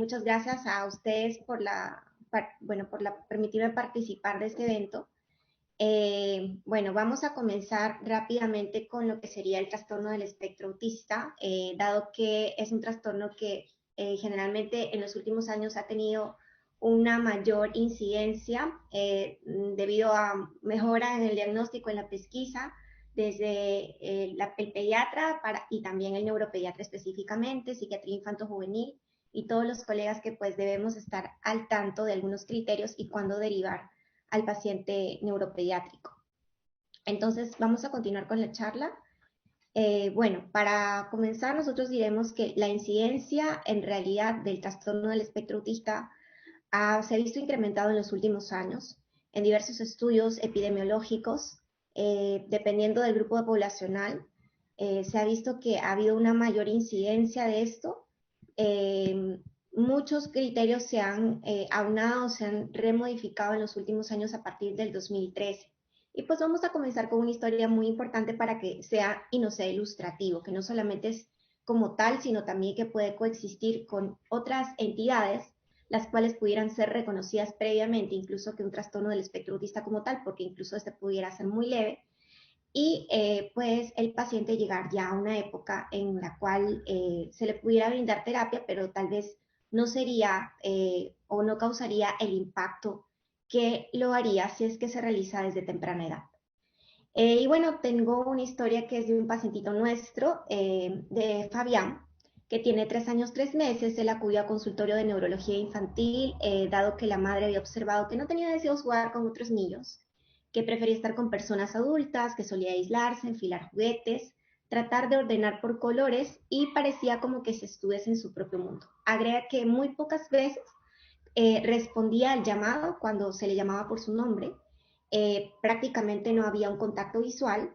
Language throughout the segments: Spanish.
Muchas gracias a ustedes por permitirme participar de este evento. Bueno, vamos a comenzar rápidamente con lo que sería el trastorno del espectro autista, dado que es un trastorno que generalmente en los últimos años ha tenido una mayor incidencia debido a mejora en el diagnóstico, en la pesquisa, desde el pediatra y también el neuropediatra específicamente, psiquiatría infanto-juvenil, y todos los colegas que pues debemos estar al tanto de algunos criterios y cuándo derivar al paciente neuropediátrico. Entonces, vamos a continuar con la charla. Bueno, para comenzar, nosotros diremos que la incidencia en realidad del trastorno del espectro autista se ha visto incrementado en los últimos años en diversos estudios epidemiológicos, dependiendo del grupo poblacional. Se ha visto que ha habido una mayor incidencia de esto. Muchos criterios se han aunado, se han remodificado en los últimos años a partir del 2013. Y pues vamos a comenzar con una historia muy importante para que sea y no sea ilustrativo, que no solamente es como tal, sino también que puede coexistir con otras entidades, las cuales pudieran ser reconocidas previamente, incluso que un trastorno del espectro autista como tal, porque incluso este pudiera ser muy leve, y pues el paciente llegar ya a una época en la cual se le pudiera brindar terapia, pero tal vez no sería o no causaría el impacto que lo haría si es que se realiza desde temprana edad. Y bueno, tengo una historia que es de un pacientito nuestro, de Fabián, que tiene 3 años, 3 meses. Él acudió a consultorio de neurología infantil, dado que la madre había observado que no tenía deseos jugar con otros niños, que prefería estar con personas adultas, que solía aislarse, enfilar juguetes, tratar de ordenar por colores y parecía como que se estuviese en su propio mundo. Agrega que muy pocas veces respondía al llamado cuando se le llamaba por su nombre, prácticamente no había un contacto visual,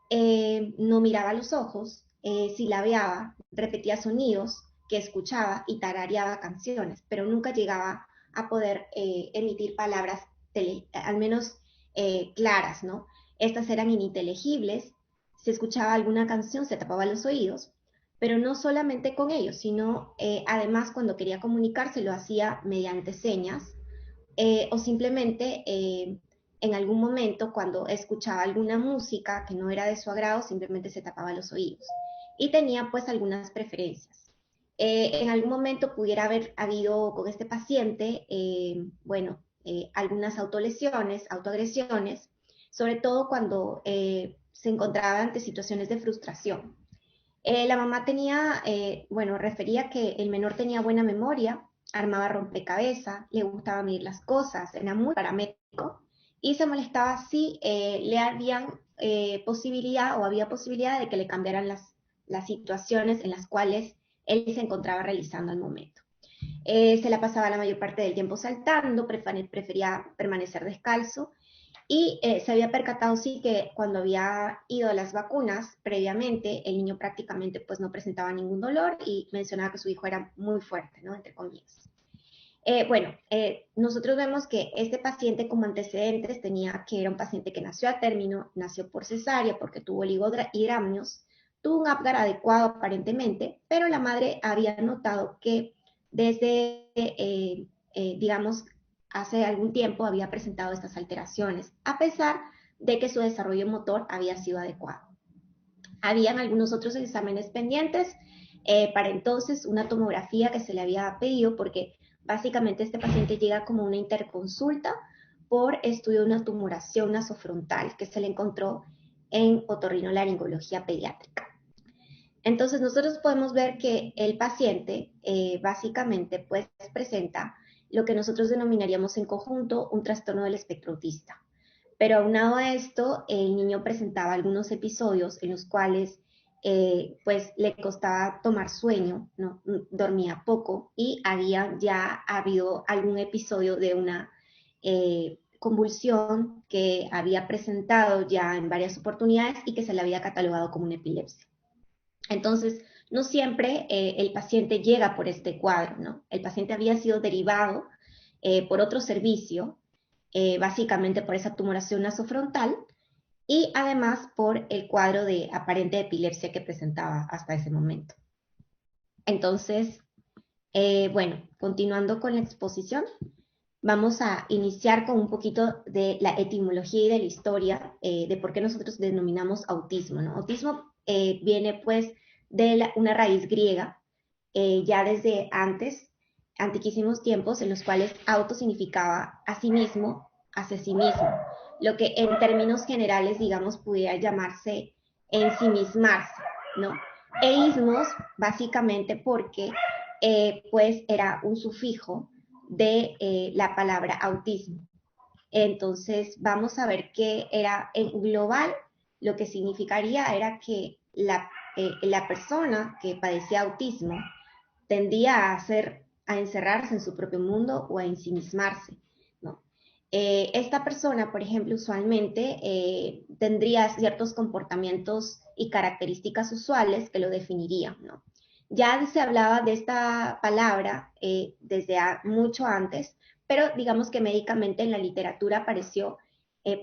no miraba a los ojos, silabeaba, repetía sonidos que escuchaba y tarareaba canciones, pero nunca llegaba a poder emitir palabras al menos claras, ¿no? Estas eran ininteligibles, si escuchaba alguna canción se tapaba los oídos, pero no solamente con ellos, sino además cuando quería comunicarse lo hacía mediante señas o simplemente en algún momento cuando escuchaba alguna música que no era de su agrado, simplemente se tapaba los oídos y tenía pues algunas preferencias. En algún momento pudiera haber habido con este paciente, algunas autolesiones, autoagresiones, sobre todo cuando se encontraba ante situaciones de frustración. La mamá tenía, refería que el menor tenía buena memoria, armaba rompecabezas, le gustaba medir las cosas, era muy paramétrico y se molestaba si le habían posibilidad o había posibilidad de que le cambiaran las situaciones en las cuales él se encontraba realizando al momento. Se la pasaba la mayor parte del tiempo saltando, prefería permanecer descalzo y se había percatado sí que cuando había ido a las vacunas previamente, el niño prácticamente pues no presentaba ningún dolor y mencionaba que su hijo era muy fuerte, ¿no? Entre comillas. Nosotros vemos que este paciente como antecedentes tenía que era un paciente que nació a término, nació por cesárea porque tuvo oligohidramnios, tuvo un Apgar adecuado aparentemente, pero la madre había notado que desde, digamos, hace algún tiempo había presentado estas alteraciones, a pesar de que su desarrollo motor había sido adecuado. Habían algunos otros exámenes pendientes, para entonces una tomografía que se le había pedido porque básicamente este paciente llega como una interconsulta por estudio de una tumoración nasofrontal que se le encontró en otorrinolaringología pediátrica. Entonces nosotros podemos ver que el paciente básicamente pues presenta lo que nosotros denominaríamos en conjunto un trastorno del espectro autista. Pero aunado a esto, el niño presentaba algunos episodios en los cuales pues le costaba tomar sueño, ¿no? Dormía poco y había ya habido algún episodio de una convulsión que había presentado ya en varias oportunidades y que se le había catalogado como una epilepsia. Entonces, no siempre el paciente llega por este cuadro, ¿no? El paciente había sido derivado por otro servicio, básicamente por esa tumoración nasofrontal y además por el cuadro de aparente epilepsia que presentaba hasta ese momento. Entonces, Bueno, continuando con la exposición, vamos a iniciar con un poquito de la etimología y de la historia de por qué nosotros denominamos autismo, ¿no? Autismo viene pues de una raíz griega, ya desde antes, antiquísimos tiempos, en los cuales auto significaba a sí mismo, hacia sí mismo, lo que en términos generales, digamos, pudiera llamarse ensimismarse, ¿no? E ismos, básicamente porque pues era un sufijo de la palabra autismo. Entonces vamos a ver que era en global, lo que significaría era que la persona que padecía autismo tendía a encerrarse en su propio mundo o a ensimismarse, ¿no? Esta persona, por ejemplo, usualmente tendría ciertos comportamientos y características usuales que lo definirían, ¿no? Ya se hablaba de esta palabra desde mucho antes, pero digamos que médicamente en la literatura apareció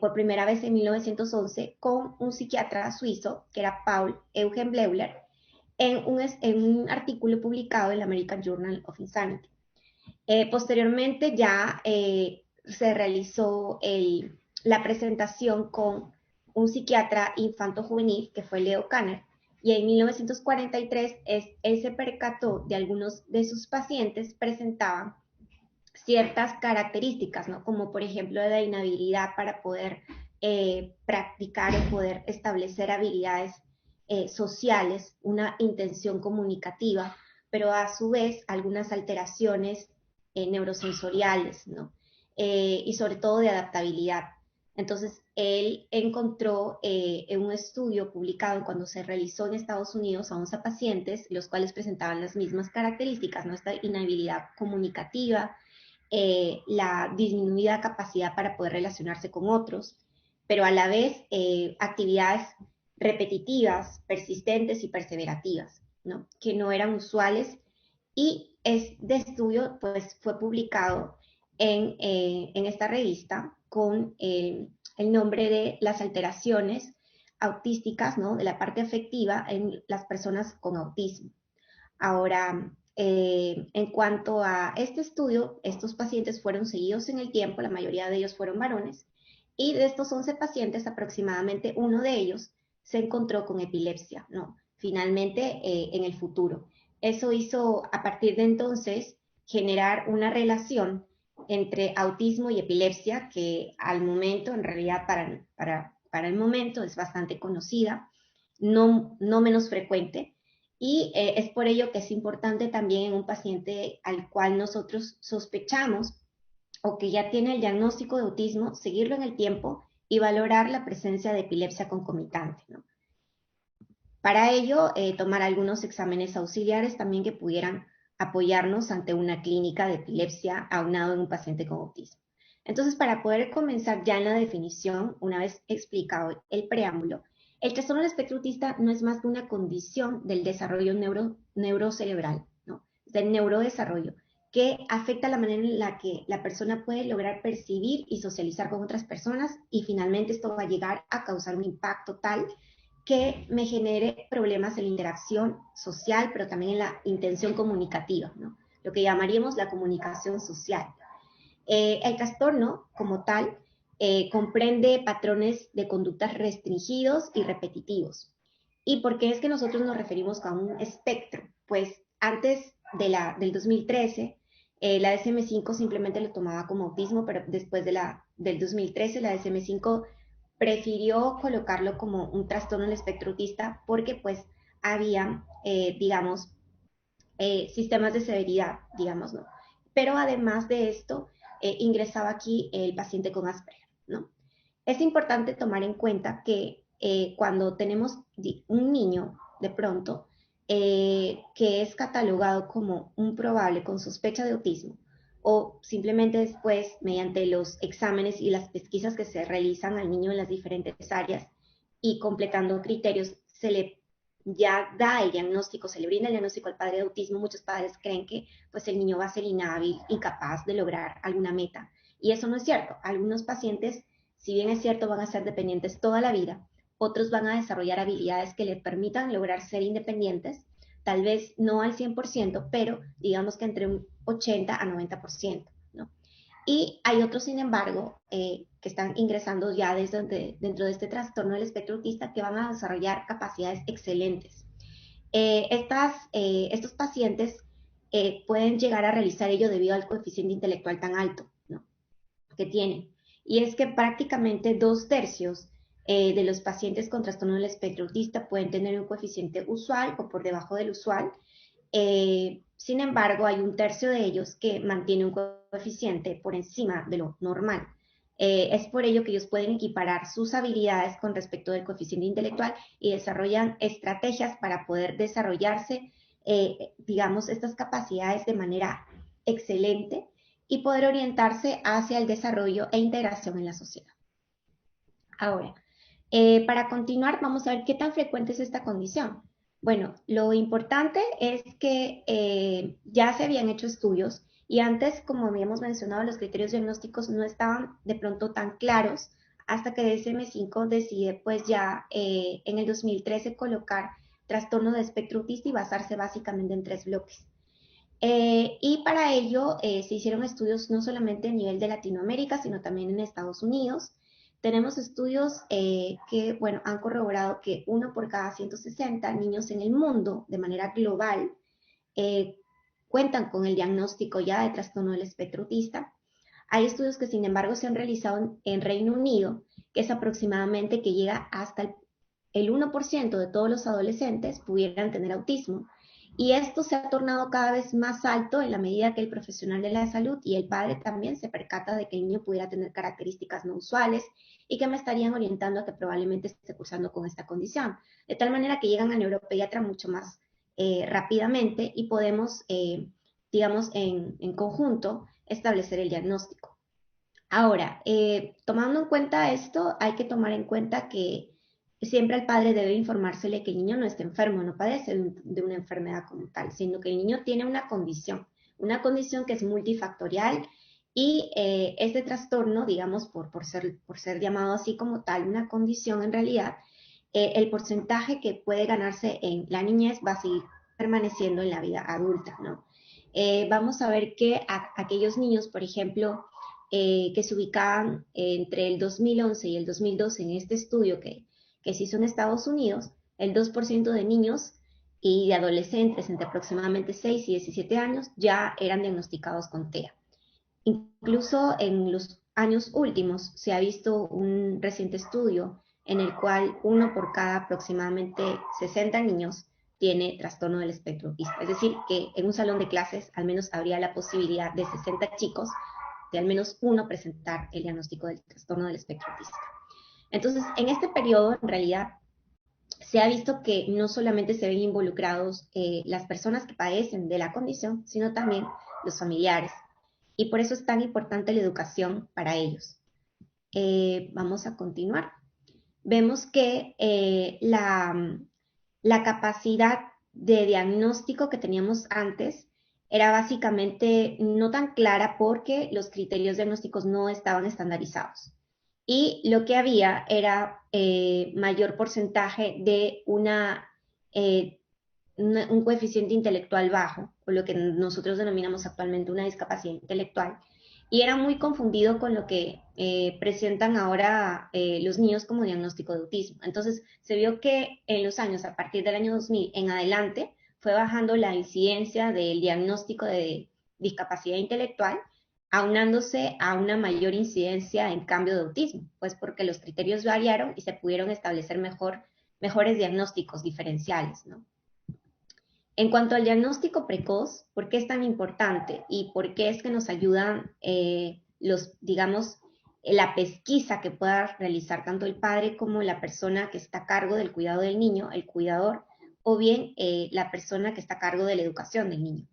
por primera vez en 1911 con un psiquiatra suizo, que era Paul Eugen Bleuler, en un artículo publicado en el American Journal of Insanity. Posteriormente ya se realizó la presentación con un psiquiatra infanto-juvenil, que fue Leo Kanner, y en 1943 él se percató de algunos de sus pacientes presentaban ciertas características, ¿no? Como por ejemplo la inhabilidad para poder practicar o poder establecer habilidades sociales, una intención comunicativa, pero a su vez algunas alteraciones neurosensoriales, ¿no? Y sobre todo de adaptabilidad. Entonces, él encontró en un estudio publicado cuando se realizó en Estados Unidos a 11 pacientes, los cuales presentaban las mismas características, ¿no? Esta inhabilidad comunicativa, la disminuida capacidad para poder relacionarse con otros, pero a la vez actividades repetitivas, persistentes y perseverativas, ¿no? Que no eran usuales, y este estudio pues fue publicado en esta revista con el nombre de las alteraciones autísticas, ¿no? De la parte afectiva en las personas con autismo. Ahora, en cuanto a este estudio, estos pacientes fueron seguidos en el tiempo, la mayoría de ellos fueron varones, y de estos 11 pacientes, aproximadamente uno de ellos se encontró con epilepsia, ¿no? Finalmente, en el futuro. Eso hizo, a partir de entonces, generar una relación entre autismo y epilepsia, que al momento, en realidad para el momento, es bastante conocida, no menos frecuente, y es por ello que es importante también en un paciente al cual nosotros sospechamos o que ya tiene el diagnóstico de autismo, seguirlo en el tiempo y valorar la presencia de epilepsia concomitante, ¿no? Para ello, tomar algunos exámenes auxiliares también que pudieran apoyarnos ante una clínica de epilepsia aunado en un paciente con autismo. Entonces, para poder comenzar ya en la definición, una vez explicado el preámbulo, el trastorno del espectro autista no es más que una condición del desarrollo neurocerebral, ¿no? Del neurodesarrollo, que afecta la manera en la que la persona puede lograr percibir y socializar con otras personas, y finalmente esto va a llegar a causar un impacto tal que me genere problemas en la interacción social, pero también en la intención comunicativa, ¿no? Lo que llamaríamos la comunicación social. El trastorno, como tal, comprende patrones de conductas restringidos y repetitivos. ¿Y por qué es que nosotros nos referimos a un espectro? Pues antes del 2013, la DSM-5 simplemente lo tomaba como autismo, pero después del 2013 la DSM-5 prefirió colocarlo como un trastorno del espectro autista porque pues había, digamos, sistemas de severidad, digamos, ¿no? Pero además de esto, ingresaba aquí el paciente con Asperger, ¿no? Es importante tomar en cuenta que cuando tenemos un niño de pronto que es catalogado como un probable con sospecha de autismo, o simplemente después, mediante los exámenes y las pesquisas que se realizan al niño en las diferentes áreas y completando criterios, se le ya da el diagnóstico, se le brinda el diagnóstico al padre de autismo. Muchos padres creen que pues el niño va a ser inhábil, incapaz de lograr alguna meta. Y eso no es cierto. Algunos pacientes, si bien es cierto, van a ser dependientes toda la vida, otros van a desarrollar habilidades que les permitan lograr ser independientes, tal vez no al 100%, pero digamos que entre un 80 a 90%, ¿no? Y hay otros, sin embargo, que están ingresando ya dentro de este trastorno del espectro autista que van a desarrollar capacidades excelentes. Estos pacientes pueden llegar a realizar ello debido al coeficiente intelectual tan alto, ¿no?, que tienen. Y es que prácticamente 2/3 de los pacientes con trastorno del espectro autista pueden tener un coeficiente usual o por debajo del usual. Sin embargo, hay 1/3 de ellos que mantiene un coeficiente por encima de lo normal. Es por ello que ellos pueden equiparar sus habilidades con respecto del coeficiente intelectual y desarrollan estrategias para poder desarrollarse, digamos, estas capacidades de manera excelente y poder orientarse hacia el desarrollo e integración en la sociedad. Ahora, para continuar, vamos a ver qué tan frecuente es esta condición. Bueno, lo importante es que ya se habían hecho estudios y antes, como habíamos mencionado, los criterios diagnósticos no estaban de pronto tan claros hasta que DSM-5 decide pues ya en el 2013 colocar trastorno de espectro autista y basarse básicamente en 3 bloques. Y para ello se hicieron estudios no solamente a nivel de Latinoamérica, sino también en Estados Unidos. Tenemos estudios que, bueno, han corroborado que 1 por cada 160 niños en el mundo, de manera global, eh, cuentan con el diagnóstico ya de trastorno del espectro autista. Hay estudios que, sin embargo, se han realizado en Reino Unido, que es aproximadamente que llega hasta el 1% de todos los adolescentes pudieran tener autismo. Y esto se ha tornado cada vez más alto en la medida que el profesional de la salud y el padre también se percata de que el niño pudiera tener características no usuales y que me estarían orientando a que probablemente esté cursando con esta condición. De tal manera que llegan al neuropediatra mucho más rápidamente y podemos, digamos, en conjunto establecer el diagnóstico. Ahora, tomando en cuenta esto, hay que tomar en cuenta que siempre el padre debe informársele que el niño no está enfermo, no padece de una enfermedad como tal, sino que el niño tiene una condición que es multifactorial y este trastorno, digamos, por ser llamado así como tal, una condición en realidad, el porcentaje que puede ganarse en la niñez va a seguir permaneciendo en la vida adulta, ¿no? Vamos a ver que aquellos niños, por ejemplo, que se ubicaban entre el 2011 y el 2012 en este estudio que se hizo en Estados Unidos, el 2% de niños y de adolescentes entre aproximadamente 6 y 17 años ya eran diagnosticados con TEA. Incluso en los años últimos se ha visto un reciente estudio en el cual 1 por cada aproximadamente 60 niños tiene trastorno del espectro autista. Es decir, que en un salón de clases al menos habría la posibilidad de 60 chicos de al menos uno presentar el diagnóstico del trastorno del espectro autista. Entonces, en este periodo, en realidad, se ha visto que no solamente se ven involucrados las personas que padecen de la condición, sino también los familiares. Y por eso es tan importante la educación para ellos. Vamos a continuar. Vemos que la capacidad de diagnóstico que teníamos antes era básicamente no tan clara porque los criterios diagnósticos no estaban estandarizados. Y lo que había era mayor porcentaje de un coeficiente intelectual bajo, o lo que nosotros denominamos actualmente una discapacidad intelectual, y era muy confundido con lo que presentan ahora los niños como diagnóstico de autismo. Entonces, se vio que en los años, a partir del año 2000 en adelante, fue bajando la incidencia del diagnóstico de discapacidad intelectual, aunándose a una mayor incidencia en cambio de autismo, pues porque los criterios variaron y se pudieron establecer mejores diagnósticos diferenciales, ¿no? En cuanto al diagnóstico precoz, ¿por qué es tan importante y por qué es que nos ayudan digamos, la pesquisa que pueda realizar tanto el padre como la persona que está a cargo del cuidado del niño, el cuidador, o bien la persona que está a cargo de la educación del niño?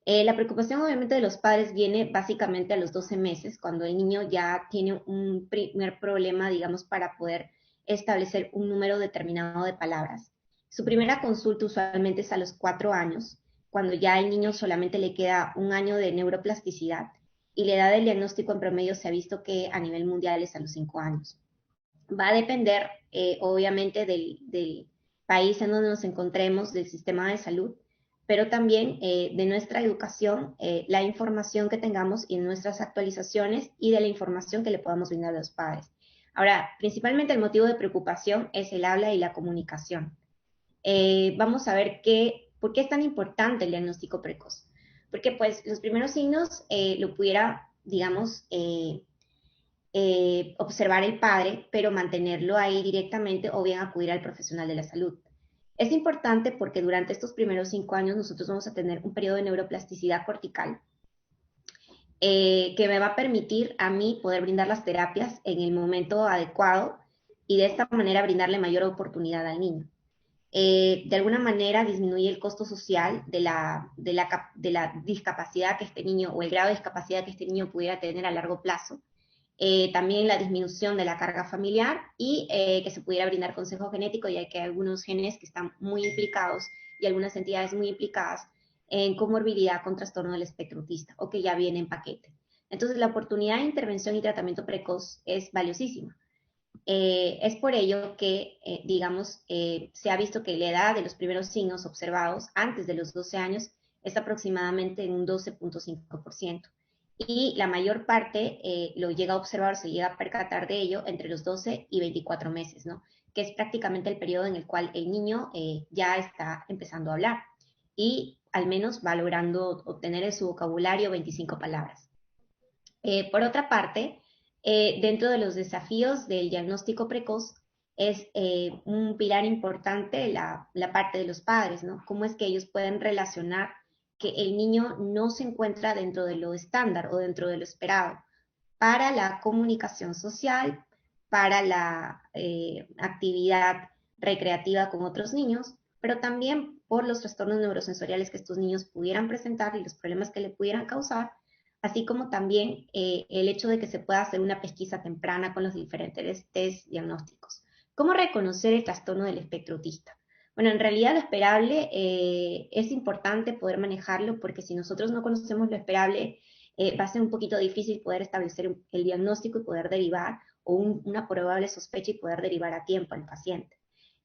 La preocupación obviamente de los padres viene básicamente a los 12 meses, cuando el niño ya tiene un primer problema, digamos, para poder establecer un número determinado de palabras. Su primera consulta usualmente es a los 4 años, cuando ya al niño solamente le queda un año de neuroplasticidad y la edad del diagnóstico en promedio se ha visto que a nivel mundial es a los 5 años. Va a depender, obviamente, del país en donde nos encontremos, del sistema de salud, pero también de nuestra educación, la información que tengamos y nuestras actualizaciones y de la información que le podamos brindar a los padres. Ahora, principalmente el motivo de preocupación es el habla y la comunicación. Vamos a ver por qué es tan importante el diagnóstico precoz. Porque pues los primeros signos lo pudiera, digamos, observar el padre, pero mantenerlo ahí directamente o bien acudir al profesional de la salud. Es importante porque durante estos primeros 5 años nosotros vamos a tener un periodo de neuroplasticidad cortical que me va a permitir a mí poder brindar las terapias en el momento adecuado y de esta manera brindarle mayor oportunidad al niño. De alguna manera disminuye el costo social de la discapacidad que este niño o el grado de discapacidad que este niño pudiera tener a largo plazo. También la disminución de la carga familiar y que se pudiera brindar consejo genético, ya que hay algunos genes que están muy implicados y algunas entidades muy implicadas en comorbilidad con trastorno del espectro autista o que ya viene en paquete. Entonces, la oportunidad de intervención y tratamiento precoz es valiosísima. Es por ello que, digamos, se ha visto que la edad de los primeros signos observados antes de los 12 años es aproximadamente en un 12.5%. Y la mayor parte lo llega a observar, se llega a percatar de ello entre los 12 y 24 meses, ¿no? Que es prácticamente el periodo en el cual el niño ya está empezando a hablar y al menos va logrando obtener en su vocabulario 25 palabras. Por otra parte, dentro de los desafíos del diagnóstico precoz es un pilar importante la parte de los padres, ¿no? Cómo es que ellos pueden relacionar que el niño no se encuentra dentro de lo estándar o dentro de lo esperado para la comunicación social, para la actividad recreativa con otros niños, pero también por los trastornos neurosensoriales que estos niños pudieran presentar y los problemas que le pudieran causar, así como también el hecho de que se pueda hacer una pesquisa temprana con los diferentes test diagnósticos. ¿Cómo reconocer el trastorno del espectro autista? Bueno, en realidad lo esperable es importante poder manejarlo porque si nosotros no conocemos lo esperable, va a ser un poquito difícil poder establecer el diagnóstico y poder derivar, o una probable sospecha y poder derivar a tiempo al paciente.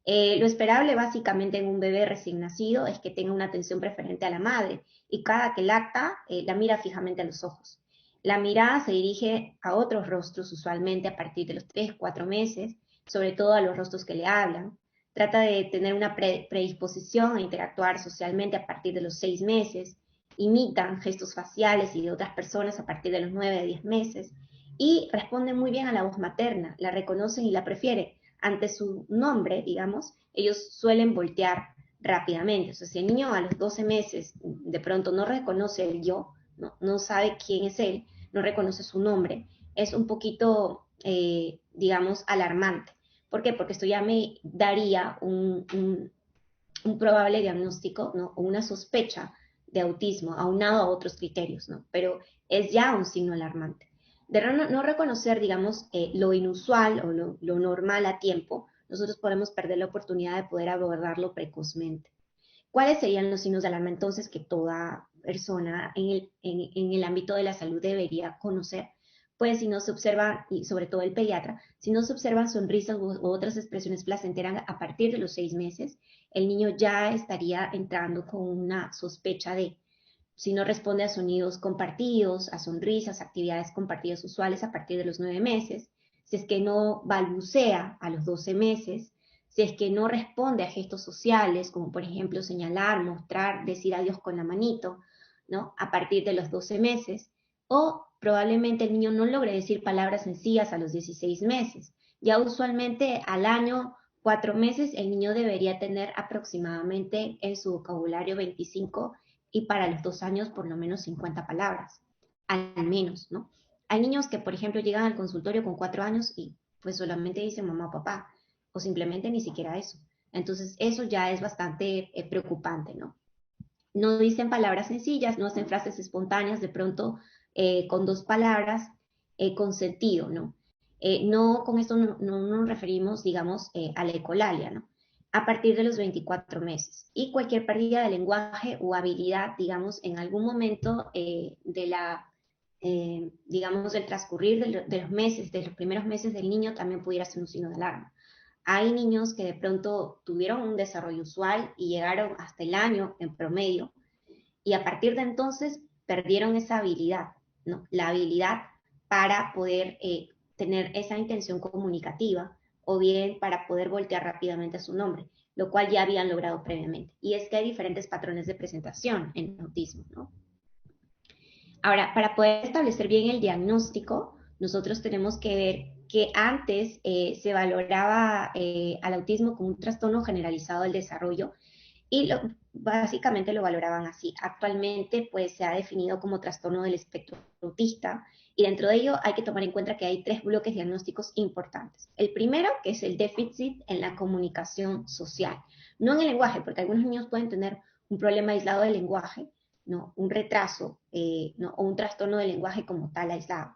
Lo esperable básicamente en un bebé recién nacido es que tenga una atención preferente a la madre y cada que lacta la mira fijamente a los ojos. La mirada se dirige a otros rostros usualmente a partir de los 3, 4 meses, sobre todo a los rostros que le hablan. Trata de tener una predisposición a interactuar socialmente a partir de los 6 meses. Imitan gestos faciales y de otras personas a partir de los 9 a 10 meses y responden muy bien a la voz materna, la reconocen y la prefieren ante su nombre, digamos, ellos suelen voltear rápidamente. O sea, si el niño a los 12 meses de pronto no reconoce el yo, no sabe quién es él, no reconoce su nombre, es un poquito, digamos, alarmante. ¿Por qué? Porque esto ya me daría un probable diagnóstico, ¿no? O una sospecha de autismo, aunado a otros criterios, ¿no? Pero es ya un signo alarmante. De no reconocer, digamos, lo inusual o lo normal a tiempo, nosotros podemos perder la oportunidad de poder abordarlo precozmente. ¿Cuáles serían los signos de alarma entonces que toda persona en el ámbito de la salud debería conocer? Pues si no se observa, y sobre todo el pediatra, si no se observan sonrisas u otras expresiones placenteras a partir de los 6 meses, el niño ya estaría entrando con una sospecha de, si no responde a sonidos compartidos, a sonrisas, actividades compartidas usuales a partir de los 9 meses, si es que no balbucea a los 12 meses, si es que no responde a gestos sociales, como por ejemplo señalar, mostrar, decir adiós con la manito, ¿no? A partir de los 12 meses, o probablemente el niño no logre decir palabras sencillas a los 16 meses. Ya usualmente al año, 4 meses, el niño debería tener aproximadamente en su vocabulario 25 y para los 2 años por lo menos 50 palabras, al menos, ¿no? Hay niños que, por ejemplo, llegan al consultorio con 4 años y pues solamente dicen mamá o papá, o simplemente ni siquiera eso. Entonces, eso ya es bastante preocupante, ¿no? No dicen palabras sencillas, no hacen frases espontáneas, de pronto con 2 palabras, con sentido, ¿no? No, con esto no nos referimos, digamos, a la ecolalia, ¿no? A partir de los 24 meses. Y cualquier pérdida de lenguaje o habilidad, digamos, en algún momento digamos, del transcurrir de los meses, de los primeros meses del niño, también pudiera ser un signo de alarma. Hay niños que de pronto tuvieron un desarrollo usual y llegaron hasta el año en promedio y a partir de entonces perdieron esa habilidad, ¿no? La habilidad para poder tener esa intención comunicativa o bien para poder voltear rápidamente a su nombre, lo cual ya habían logrado previamente. Y es que hay diferentes patrones de presentación en autismo, ¿no? Ahora, para poder establecer bien el diagnóstico, nosotros tenemos que ver que antes se valoraba al autismo como un trastorno generalizado del desarrollo y básicamente lo valoraban así. Actualmente, pues se ha definido como trastorno del espectro autista y dentro de ello hay que tomar en cuenta que hay tres bloques diagnósticos importantes. El primero, que es el déficit en la comunicación social, no en el lenguaje, porque algunos niños pueden tener un problema aislado del lenguaje, ¿no? Un retraso ¿no? o un trastorno del lenguaje como tal aislado.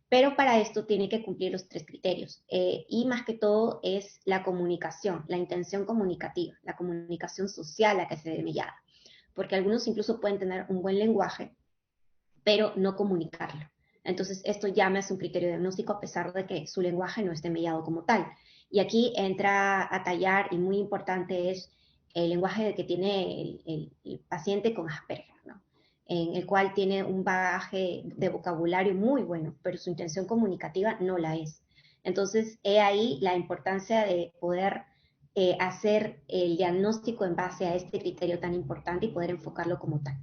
Pero para esto tiene que cumplir los tres criterios. Y más que todo es la comunicación, la intención comunicativa, la comunicación social a que se ve mellada. Porque algunos incluso pueden tener un buen lenguaje, pero no comunicarlo. Entonces esto ya me hace un criterio diagnóstico a pesar de que su lenguaje no esté mellado como tal. Y aquí entra a tallar, y muy importante es el lenguaje que tiene el paciente con Asperger, ¿no? En el cual tiene un bagaje de vocabulario muy bueno, pero su intención comunicativa no la es. Entonces, he ahí la importancia de poder hacer el diagnóstico en base a este criterio tan importante y poder enfocarlo como tal.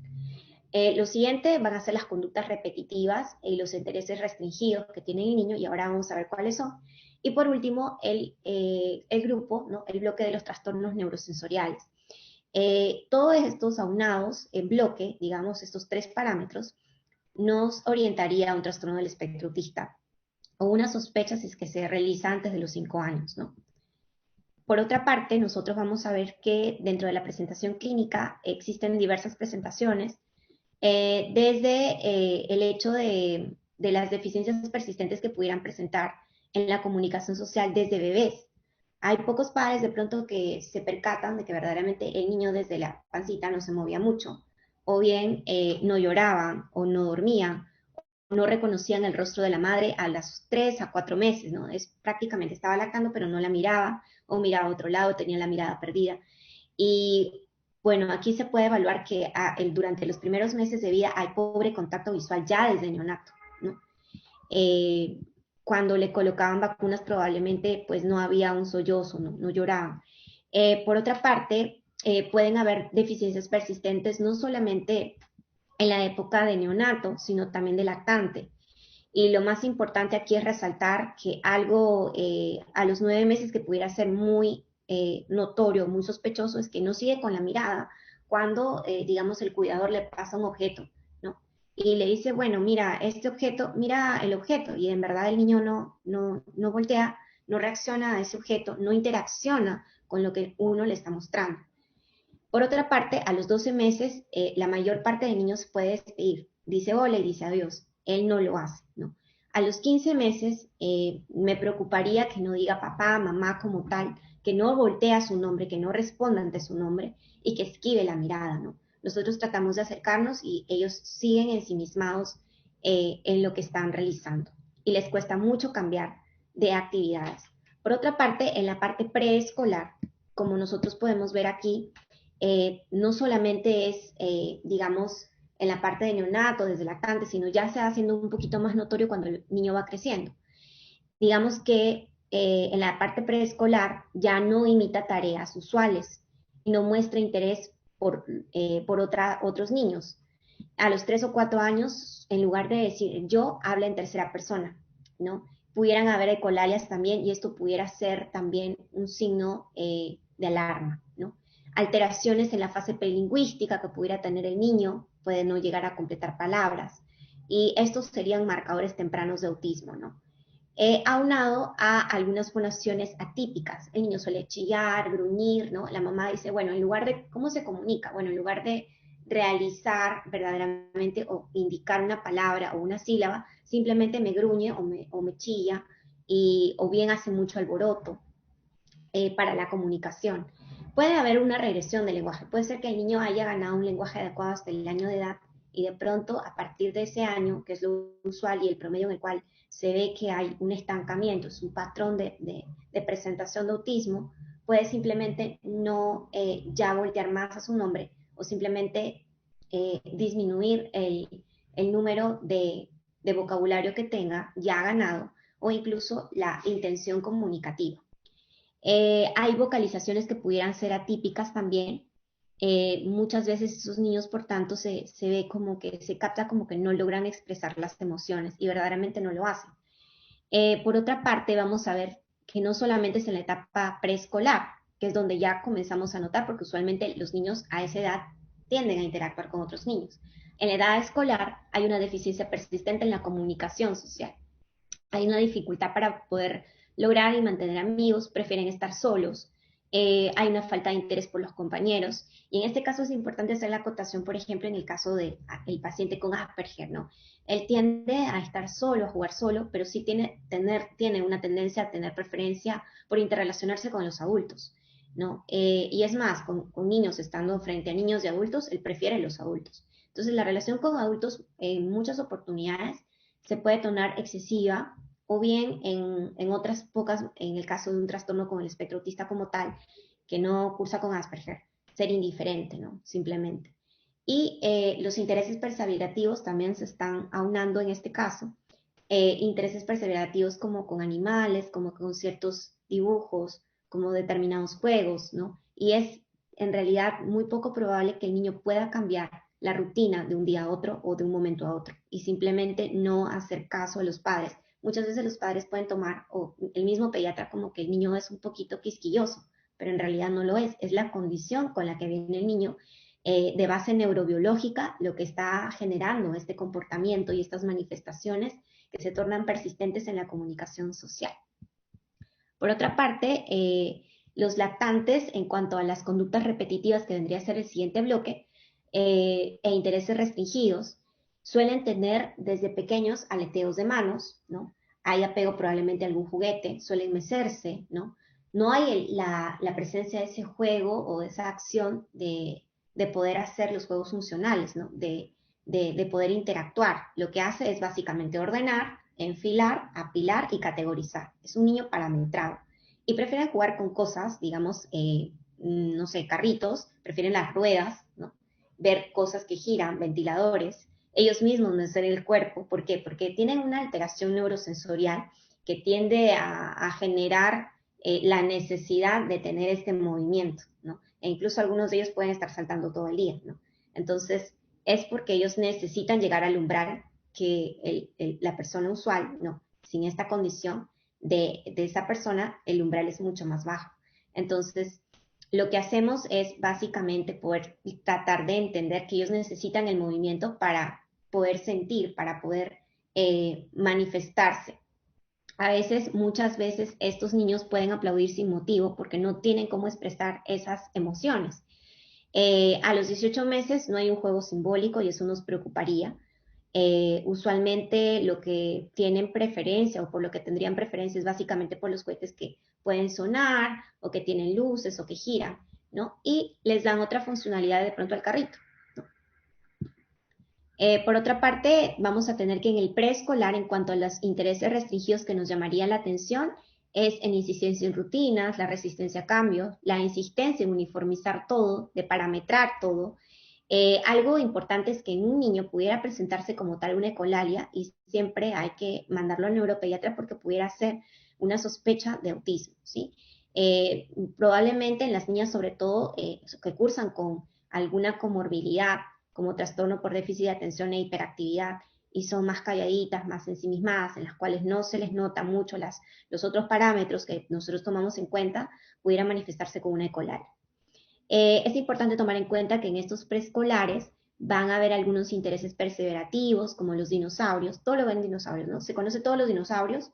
Lo siguiente van a ser las conductas repetitivas y los intereses restringidos que tiene el niño, y ahora vamos a ver cuáles son. Y por último, el grupo, ¿no? El bloque de los trastornos neurosensoriales. Todos estos aunados en bloque, digamos, estos tres parámetros, nos orientaría a un trastorno del espectro autista o una sospecha si es que se realiza antes de los 5 años, ¿no? Por otra parte, nosotros vamos a ver que dentro de la presentación clínica existen diversas presentaciones, desde el hecho de las deficiencias persistentes que pudieran presentar en la comunicación social desde bebés. Hay pocos padres de pronto que se percatan de que verdaderamente el niño desde la pancita no se movía mucho, o bien no lloraban o no dormían, o no reconocían el rostro de la madre a las 3 a 4 meses, ¿no? Es prácticamente estaba lactando, pero no la miraba, o miraba a otro lado, tenía la mirada perdida. Y bueno, aquí se puede evaluar que durante los primeros meses de vida hay pobre contacto visual ya desde neonato, ¿no? Eh, Cuando le colocaban vacunas probablemente pues no había un sollozo, no lloraban. Por otra parte, pueden haber deficiencias persistentes no solamente en la época de neonato, sino también de lactante. Y lo más importante aquí es resaltar que algo a los 9 meses que pudiera ser muy notorio, muy sospechoso, es que no sigue con la mirada cuando, digamos, el cuidador le pasa un objeto, ¿no? Y le dice, bueno, mira, este objeto, mira el objeto, y en verdad el niño no voltea, no reacciona a ese objeto, no interacciona con lo que uno le está mostrando. Por otra parte, a los 12 meses, la mayor parte de niños puede despedir, dice hola y dice adiós. Él no lo hace, ¿no? A los 15 meses, me preocuparía que no diga papá, mamá como tal, que no voltea su nombre, que no responda ante su nombre y que esquive la mirada, ¿no? Nosotros tratamos de acercarnos y ellos siguen ensimismados en lo que están realizando y les cuesta mucho cambiar de actividades. Por otra parte, en la parte preescolar, como nosotros podemos ver aquí, no solamente es, digamos, en la parte de neonato, desde lactante, sino ya se va haciendo un poquito más notorio cuando el niño va creciendo. Digamos que en la parte preescolar ya no imita tareas usuales y no muestra interés por otros niños. A los 3 o 4 años, en lugar de decir yo, habla en tercera persona, ¿no? Pudieran haber ecolalias también y esto pudiera ser también un signo de alarma, ¿no? Alteraciones en la fase prelingüística que pudiera tener el niño, puede no llegar a completar palabras, y estos serían marcadores tempranos de autismo, ¿no? Aunado a algunas fonaciones atípicas. El niño suele chillar, gruñir, ¿no? La mamá dice, bueno, en lugar de, ¿cómo se comunica? Bueno, en lugar de realizar verdaderamente o indicar una palabra o una sílaba, simplemente me gruñe o me chilla, o bien hace mucho alboroto para la comunicación. Puede haber una regresión del lenguaje. Puede ser que el niño haya ganado un lenguaje adecuado hasta el año de edad y de pronto, a partir de ese año, que es lo usual y el promedio en el cual se ve que hay un estancamiento, es un patrón de presentación de autismo, puede simplemente no ya voltear más a su nombre o simplemente disminuir el número de vocabulario que tenga ya ganado o incluso la intención comunicativa. Hay vocalizaciones que pudieran ser atípicas también. Muchas veces esos niños, por tanto, se ve como que se capta como que no logran expresar las emociones y verdaderamente no lo hacen. Por otra parte, vamos a ver que no solamente es en la etapa preescolar, que es donde ya comenzamos a notar, porque usualmente los niños a esa edad tienden a interactuar con otros niños. En la edad escolar hay una deficiencia persistente en la comunicación social. Hay una dificultad para poder lograr y mantener amigos, prefieren estar solos, hay una falta de interés por los compañeros, y en este caso es importante hacer la acotación, por ejemplo, en el caso del paciente con Asperger, ¿no? Él tiende a estar solo, a jugar solo, pero sí tiene una tendencia a tener preferencia por interrelacionarse con los adultos, ¿no? Y es más, con niños estando frente a niños y adultos, él prefiere los adultos. Entonces, la relación con adultos en muchas oportunidades se puede tornar excesiva o bien en otras pocas, en el caso de un trastorno con el espectro autista como tal, que no cursa con Asperger, ser indiferente, ¿no? Simplemente. Y los intereses perseverativos también se están aunando en este caso. Intereses perseverativos como con animales, como con ciertos dibujos, como determinados juegos, ¿no? Y es en realidad muy poco probable que el niño pueda cambiar la rutina de un día a otro o de un momento a otro y simplemente no hacer caso a los padres. Muchas veces los padres pueden tomar, o el mismo pediatra, como que el niño es un poquito quisquilloso, pero en realidad no lo es la condición con la que viene el niño de base neurobiológica lo que está generando este comportamiento y estas manifestaciones que se tornan persistentes en la comunicación social. Por otra parte, los lactantes, en cuanto a las conductas repetitivas, que vendría a ser el siguiente bloque, e intereses restringidos, suelen tener desde pequeños aleteos de manos, ¿no? Hay apego probablemente a algún juguete, suelen mecerse, ¿no? No hay la presencia de ese juego o de esa acción de poder hacer los juegos funcionales, ¿no? De poder interactuar. Lo que hace es básicamente ordenar, enfilar, apilar y categorizar. Es un niño parametrado. Y prefieren jugar con cosas, digamos, no sé, carritos, prefieren las ruedas, ¿no? Ver cosas que giran, ventiladores, ellos mismos mecen el cuerpo. ¿Por qué? Porque tienen una alteración neurosensorial que tiende a generar la necesidad de tener este movimiento, ¿no? E incluso algunos de ellos pueden estar saltando todo el día, ¿no? Entonces, es porque ellos necesitan llegar al umbral que la persona usual, no, sin esta condición de esa persona, el umbral es mucho más bajo. Entonces, lo que hacemos es básicamente poder tratar de entender que ellos necesitan el movimiento para poder sentir, para poder manifestarse. A veces, muchas veces, estos niños pueden aplaudir sin motivo porque no tienen cómo expresar esas emociones. A los 18 meses no hay un juego simbólico y eso nos preocuparía. Usualmente lo que tienen preferencia o por lo que tendrían preferencia es básicamente por los juguetes que pueden sonar o que tienen luces o que giran, ¿no? Y les dan otra funcionalidad de pronto al carrito. ¿No? Por otra parte, vamos a tener que en el preescolar, en cuanto a los intereses restringidos que nos llamaría la atención, es en insistencia en rutinas, la resistencia a cambios, la insistencia en uniformizar todo, de parametrar todo. Algo importante es que en un niño pudiera presentarse como tal una ecolalia y siempre hay que mandarlo al neuropediatra porque pudiera ser una sospecha de autismo, ¿sí? Probablemente en las niñas, sobre todo, que cursan con alguna comorbilidad, como trastorno por déficit de atención e hiperactividad, y son más calladitas, más ensimismadas, en las cuales no se les nota mucho los otros parámetros que nosotros tomamos en cuenta, pudiera manifestarse con una ecolalia. Es importante tomar en cuenta que en estos preescolares van a haber algunos intereses perseverativos, como los dinosaurios, todo lo ven dinosaurios, ¿no? Se conoce todos los dinosaurios,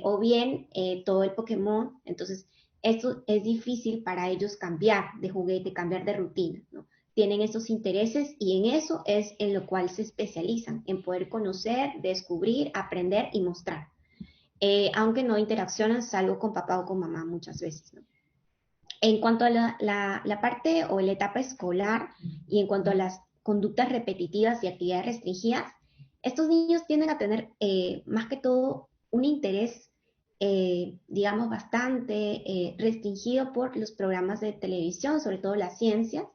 o bien todo el Pokémon, entonces esto es difícil para ellos cambiar de juguete, cambiar de rutina, ¿no? Tienen esos intereses y en eso es en lo cual se especializan, en poder conocer, descubrir, aprender y mostrar. Aunque no interaccionan salvo con papá o con mamá muchas veces, ¿no? En cuanto a la parte o la etapa escolar y en cuanto a las conductas repetitivas y actividades restringidas, estos niños tienden a tener más que todo un interés, digamos, bastante restringido por los programas de televisión, sobre todo las ciencias.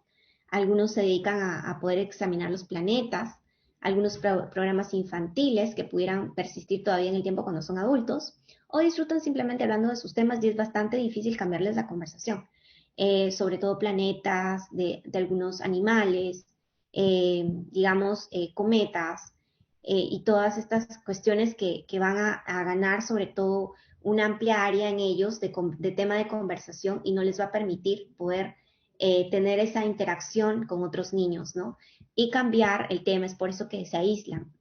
algunos se dedican a poder examinar los planetas, algunos programas infantiles que pudieran persistir todavía en el tiempo cuando son adultos, o disfrutan simplemente hablando de sus temas y es bastante difícil cambiarles la conversación, sobre todo planetas, de algunos animales, digamos, cometas, y todas estas cuestiones que van a ganar sobre todo una amplia área en ellos de tema de conversación y no les va a permitir poder tener esa interacción con otros niños, ¿no? Y cambiar el tema, es por eso que se aíslan.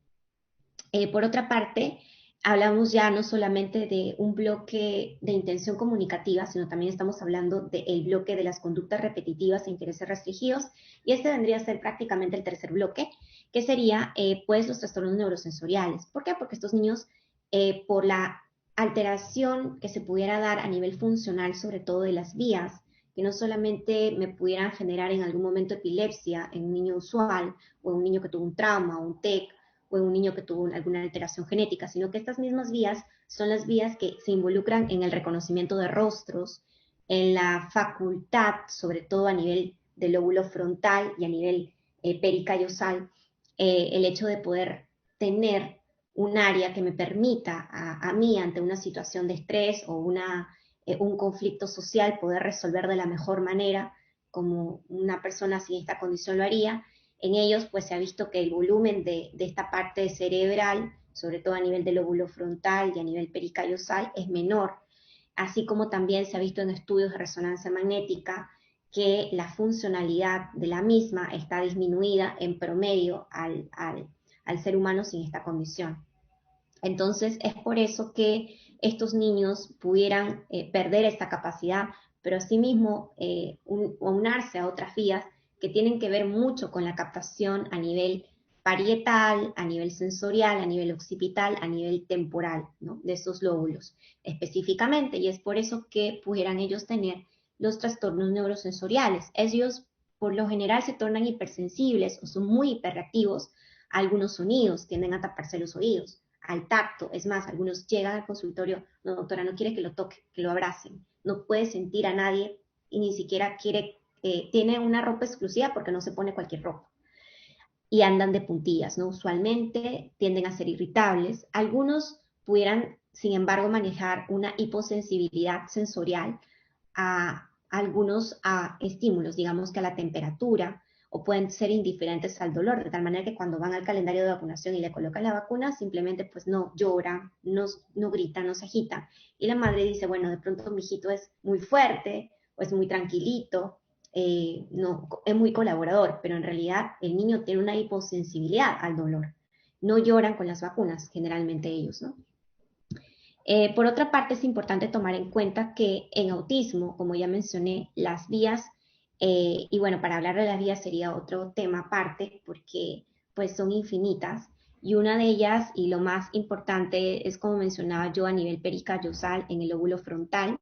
Por otra parte, hablamos ya no solamente de un bloque de intención comunicativa, sino también estamos hablando del bloque de las conductas repetitivas e intereses restringidos, y este vendría a ser prácticamente el tercer bloque, que sería pues los trastornos neurosensoriales. ¿Por qué? Porque estos niños, por la alteración que se pudiera dar a nivel funcional, sobre todo de las vías, que no solamente me pudieran generar en algún momento epilepsia en un niño usual o en un niño que tuvo un trauma o un TEC, o en un niño que tuvo alguna alteración genética, sino que estas mismas vías son las vías que se involucran en el reconocimiento de rostros, en la facultad, sobre todo a nivel del lóbulo frontal y a nivel pericallosal, el hecho de poder tener un área que me permita a mí ante una situación de estrés o un conflicto social poder resolver de la mejor manera como una persona sin esta condición lo haría. En ellos pues se ha visto que el volumen de esta parte cerebral, sobre todo a nivel del lóbulo frontal y a nivel pericallosal, es menor, así como también se ha visto en estudios de resonancia magnética que la funcionalidad de la misma está disminuida en promedio al ser humano sin esta condición. Entonces es por eso que estos niños pudieran perder esta capacidad, pero asimismo unarse a otras vías que tienen que ver mucho con la captación a nivel parietal, a nivel sensorial, a nivel occipital, a nivel temporal, ¿no? De esos lóbulos específicamente, y es por eso que pudieran ellos tener los trastornos neurosensoriales. Ellos por lo general se tornan hipersensibles o son muy hiperreactivos a algunos sonidos, tienden a taparse los oídos, al tacto. Es más, algunos llegan al consultorio, no, doctora, no quiere que lo toque, que lo abracen, no puede sentir a nadie y ni siquiera quiere, tiene una ropa exclusiva porque no se pone cualquier ropa. Y andan de puntillas, ¿no? Usualmente tienden a ser irritables. Algunos pudieran, sin embargo, manejar una hiposensibilidad sensorial a algunos estímulos, digamos que a la temperatura, o pueden ser indiferentes al dolor, de tal manera que cuando van al calendario de vacunación y le colocan la vacuna, simplemente pues no llora, no grita, no se agita. Y la madre dice, bueno, de pronto mi hijito es muy fuerte o es muy tranquilito, no, es muy colaborador, pero en realidad el niño tiene una hiposensibilidad al dolor. No lloran con las vacunas, generalmente ellos, ¿no? Por otra parte, es importante tomar en cuenta que en autismo, como ya mencioné, las vías, y bueno, para hablar de las vías sería otro tema aparte, porque pues son infinitas, y una de ellas, y lo más importante, es como mencionaba yo a nivel pericallosal en el lóbulo frontal,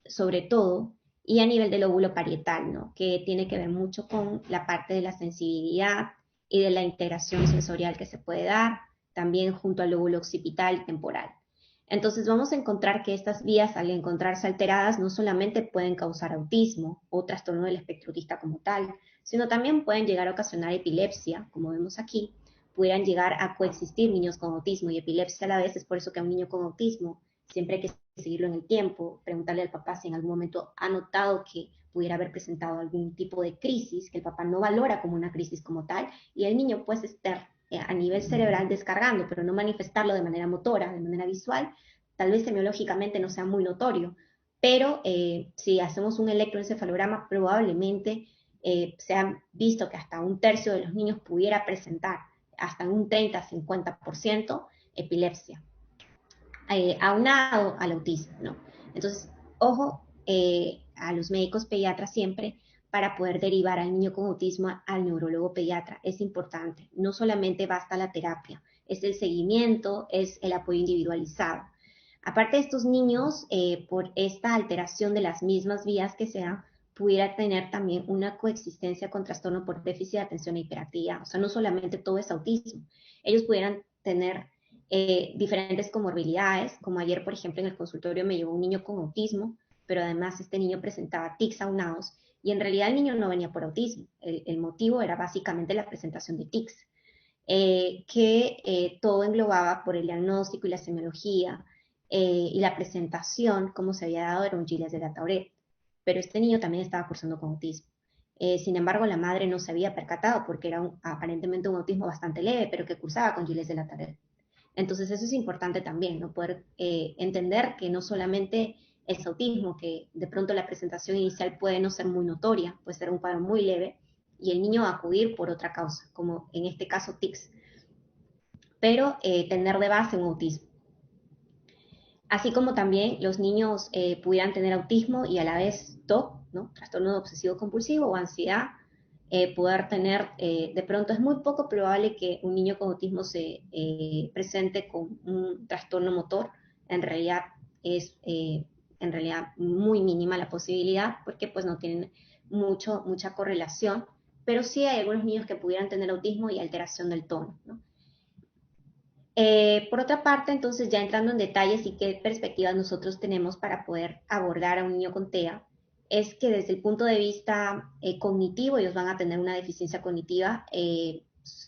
sobre todo, y a nivel del lóbulo parietal, ¿no? Que tiene que ver mucho con la parte de la sensibilidad y de la integración sensorial que se puede dar, también junto al lóbulo occipital y temporal. Entonces vamos a encontrar que estas vías, al encontrarse alteradas, no solamente pueden causar autismo o trastorno del espectro autista como tal, sino también pueden llegar a ocasionar epilepsia, como vemos aquí, pudieran llegar a coexistir niños con autismo y epilepsia a la vez. Es por eso que a un niño con autismo siempre hay que seguirlo en el tiempo, preguntarle al papá si en algún momento ha notado que pudiera haber presentado algún tipo de crisis, que el papá no valora como una crisis como tal, y el niño puede estar a nivel cerebral descargando, pero no manifestarlo de manera motora, de manera visual, tal vez semiológicamente no sea muy notorio, pero si hacemos un electroencefalograma, probablemente se ha visto que hasta un tercio de los niños pudiera presentar hasta un 30-50% epilepsia, aunado al autismo, ¿no? Entonces, ojo a los médicos pediatras siempre para poder derivar al niño con autismo al neurólogo pediatra. Es importante. No solamente basta la terapia, es el seguimiento, es el apoyo individualizado. Aparte de estos niños, por esta alteración de las mismas vías que sean, pudiera tener también una coexistencia con trastorno por déficit de atención e hiperactividad. O sea, no solamente todo es autismo. Ellos pudieran tener diferentes comorbilidades, como ayer, por ejemplo, en el consultorio me llegó un niño con autismo, pero además este niño presentaba tics aunados, y en realidad el niño no venía por autismo, el motivo era básicamente la presentación de tics, que todo englobaba por el diagnóstico y la semiología y la presentación, como se había dado, era un Gilles de la Tourette, pero este niño también estaba cursando con autismo. Sin embargo, la madre no se había percatado porque era aparentemente un autismo bastante leve, pero que cursaba con Gilles de la Tourette. Entonces eso es importante también, ¿no? Poder entender que no solamente es autismo, que de pronto la presentación inicial puede no ser muy notoria, puede ser un cuadro muy leve, y el niño va a acudir por otra causa, como en este caso tics, pero tener de base un autismo. Así como también los niños pudieran tener autismo y a la vez TOC, ¿no? Trastorno obsesivo compulsivo o ansiedad, poder tener, de pronto es muy poco probable que un niño con autismo se presente con un trastorno motor, en realidad es en realidad muy mínima la posibilidad porque pues no tienen mucha correlación, pero sí hay algunos niños que pudieran tener autismo y alteración del tono, ¿no? Por otra parte, entonces ya entrando en detalles y qué perspectivas nosotros tenemos para poder abordar a un niño con TEA, es que desde el punto de vista cognitivo ellos van a tener una deficiencia cognitiva,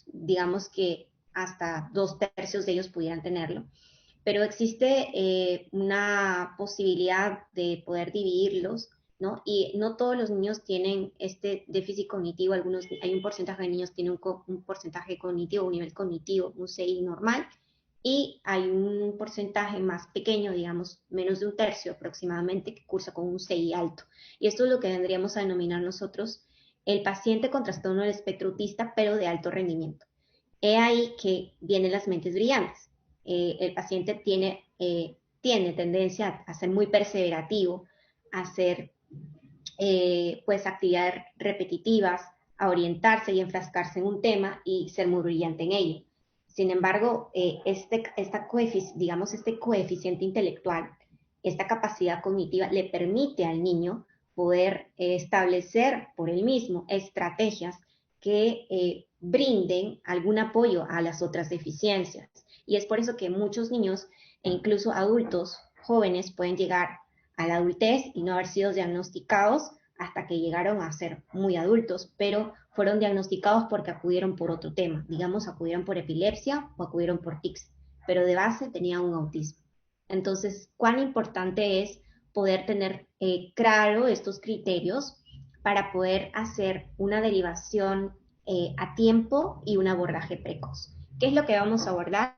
digamos que hasta 2/3 de ellos pudieran tenerlo, pero existe una posibilidad de poder dividirlos, ¿no? Y no todos los niños tienen este déficit cognitivo, hay un porcentaje de niños que tienen un porcentaje cognitivo, un nivel cognitivo, un CI normal, y hay un porcentaje más pequeño, digamos, menos de 1/3 aproximadamente, que cursa con un CI alto. Y esto es lo que vendríamos a denominar nosotros el paciente con trastorno del espectro autista, pero de alto rendimiento. He ahí que vienen las mentes brillantes. El paciente tiene tendencia a ser muy perseverativo, a hacer pues actividades repetitivas, a orientarse y enfrascarse en un tema y ser muy brillante en ello. Sin embargo, digamos, este coeficiente intelectual, esta capacidad cognitiva le permite al niño poder establecer por él mismo estrategias que brinden algún apoyo a las otras deficiencias. Y es por eso que muchos niños e incluso adultos jóvenes pueden llegar a la adultez y no haber sido diagnosticados hasta que llegaron a ser muy adultos, pero fueron diagnosticados porque acudieron por otro tema, digamos, acudieron por epilepsia o acudieron por tics, pero de base tenían un autismo. Entonces, cuán importante es poder tener claro estos criterios para poder hacer una derivación a tiempo y un abordaje precoz. ¿Qué es lo que vamos a abordar?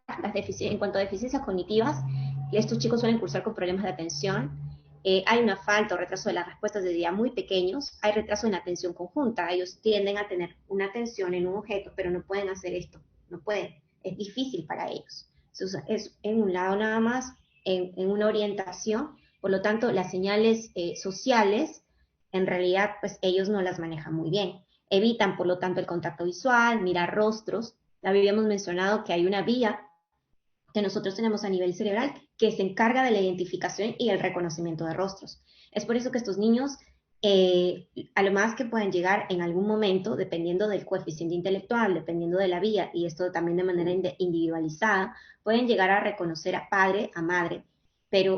En cuanto a deficiencias cognitivas, estos chicos suelen cursar con problemas de atención, hay una falta o retraso de las respuestas desde ya muy pequeños, hay retraso en la atención conjunta, ellos tienden a tener una atención en un objeto, pero no pueden hacer esto, no pueden, es difícil para ellos. Entonces, es en un lado nada más, en una orientación, por lo tanto, las señales sociales, en realidad, pues ellos no las manejan muy bien. Evitan, por lo tanto, el contacto visual, mirar rostros. Habíamos mencionado que hay una vía que nosotros tenemos a nivel cerebral que se encarga de la identificación y el reconocimiento de rostros. Es por eso que estos niños, a lo más que pueden llegar en algún momento, dependiendo del coeficiente intelectual, dependiendo de la vía, y esto también de manera individualizada, pueden llegar a reconocer a padre, a madre,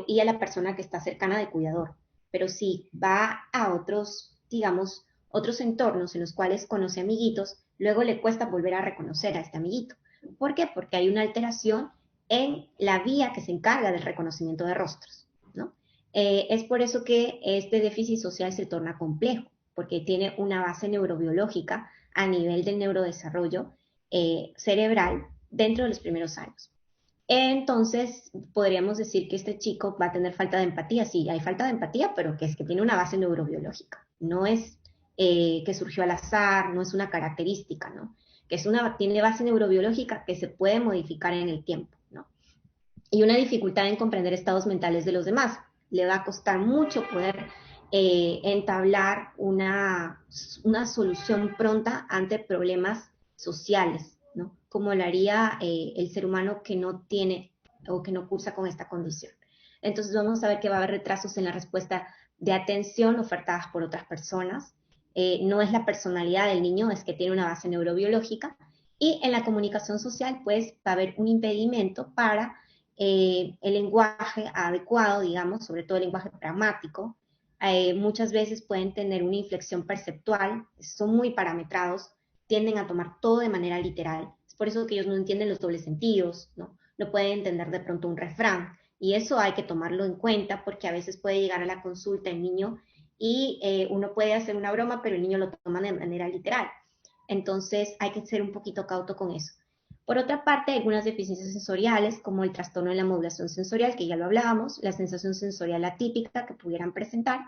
y a la persona que está cercana de cuidador. Pero si va a otros, digamos, otros entornos en los cuales conoce amiguitos, luego le cuesta volver a reconocer a este amiguito. ¿Por qué? Porque hay una alteración en la vía que se encarga del reconocimiento de rostros, ¿no? Es por eso que este déficit social se torna complejo, porque tiene una base neurobiológica a nivel del neurodesarrollo cerebral dentro de los primeros años. Entonces, podríamos decir que este chico va a tener falta de empatía. Sí, hay falta de empatía, pero que es que tiene una base neurobiológica. No es que surgió al azar, no es una característica, ¿no? Tiene base neurobiológica que se puede modificar en el tiempo, ¿no? Y una dificultad en comprender estados mentales de los demás. Le va a costar mucho poder entablar una solución pronta ante problemas sociales, ¿no? Como lo haría el ser humano que no tiene o que no cursa con esta condición. Entonces vamos a ver que va a haber retrasos en la respuesta de atención ofertadas por otras personas. No es la personalidad del niño, es que tiene una base neurobiológica. Y en la comunicación social, pues va a haber un impedimento para el lenguaje adecuado, digamos, sobre todo el lenguaje pragmático, muchas veces pueden tener una inflexión perceptual, son muy parametrados, tienden a tomar todo de manera literal. Es por eso que ellos no entienden los dobles sentidos, ¿no? No pueden entender de pronto un refrán. Y eso hay que tomarlo en cuenta porque a veces puede llegar a la consulta el niño y uno puede hacer una broma, pero el niño lo toma de manera literal. Entonces hay que ser un poquito cauto con eso. Por otra parte, hay algunas deficiencias sensoriales, como el trastorno de la modulación sensorial, que ya lo hablábamos, la sensación sensorial atípica que pudieran presentar,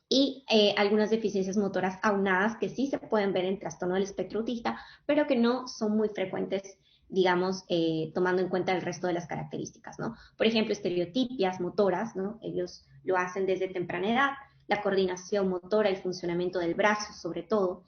y algunas deficiencias motoras aunadas que sí se pueden ver en trastorno del espectro autista, pero que no son muy frecuentes, digamos, tomando en cuenta el resto de las características, ¿no? Por ejemplo, estereotipias motoras, ¿no? Ellos lo hacen desde temprana edad, la coordinación motora, el funcionamiento del brazo, sobre todo,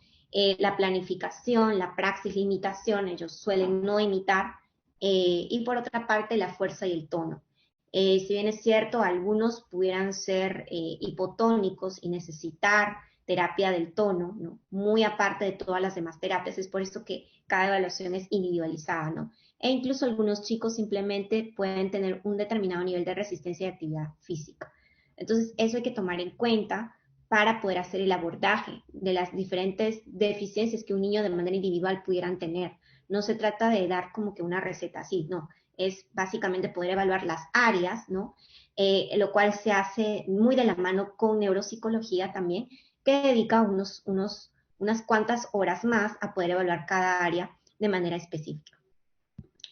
la planificación, la praxis, la imitación, ellos suelen no imitar, y por otra parte, la fuerza y el tono. Si bien es cierto, algunos pudieran ser hipotónicos y necesitar terapia del tono, ¿no? Muy aparte de todas las demás terapias, es por eso que cada evaluación es individualizada, ¿no? E incluso algunos chicos simplemente pueden tener un determinado nivel de resistencia y actividad física. Entonces, eso hay que tomar en cuenta para poder hacer el abordaje de las diferentes deficiencias que un niño de manera individual pudieran tener. No se trata de dar como que una receta así, no, es básicamente poder evaluar las áreas, ¿no? Lo cual se hace muy de la mano con neuropsicología también, que dedica unas cuantas horas más a poder evaluar cada área de manera específica.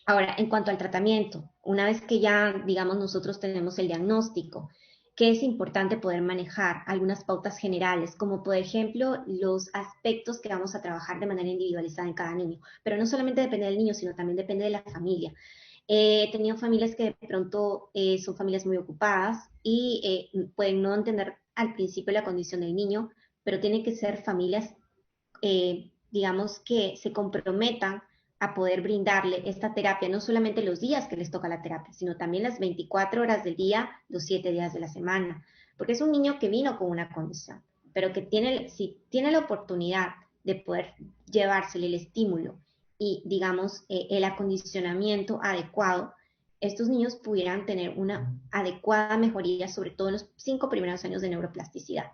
Ahora, en cuanto al tratamiento, una vez que ya, digamos, nosotros tenemos el diagnóstico, que es importante poder manejar algunas pautas generales, como por ejemplo los aspectos que vamos a trabajar de manera individualizada en cada niño, pero no solamente depende del niño, sino también depende de la familia. He tenido familias que de pronto son familias muy ocupadas y pueden no entender al principio la condición del niño, pero tienen que ser familias, digamos, que se comprometan a poder brindarle esta terapia, no solamente los días que les toca la terapia, sino también las 24 horas del día, los 7 días de la semana, porque es un niño que vino con una condición, pero que tiene, si tiene la oportunidad de poder llevársele el estímulo y, digamos, el acondicionamiento adecuado, estos niños pudieran tener una adecuada mejoría, sobre todo en los 5 primeros años de neuroplasticidad.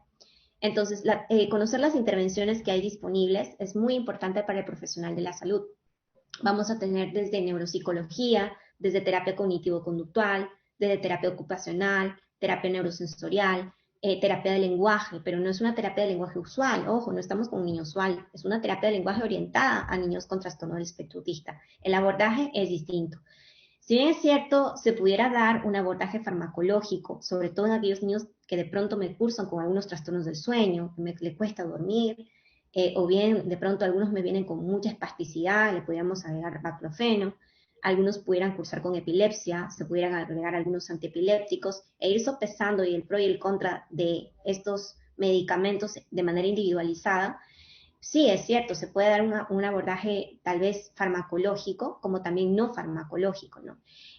Entonces, conocer las intervenciones que hay disponibles es muy importante para el profesional de la salud. Vamos a tener desde neuropsicología, desde terapia cognitivo-conductual, desde terapia ocupacional, terapia neurosensorial, terapia de lenguaje, pero no es una terapia de lenguaje usual, ojo, no estamos con un niño usual, es una terapia de lenguaje orientada a niños con trastorno del espectro autista. El abordaje es distinto. Si bien es cierto, se pudiera dar un abordaje farmacológico, sobre todo en aquellos niños que de pronto me cursan con algunos trastornos del sueño, que le cuesta dormir, o bien de pronto algunos me vienen con mucha espasticidad, le podríamos agregar baclofeno, algunos pudieran cursar con epilepsia, se pudieran agregar algunos antiepilépticos, e ir sopesando y el pro y el contra de estos medicamentos de manera individualizada. Sí, es cierto, se puede dar un abordaje tal vez farmacológico, como también no farmacológico, ¿no?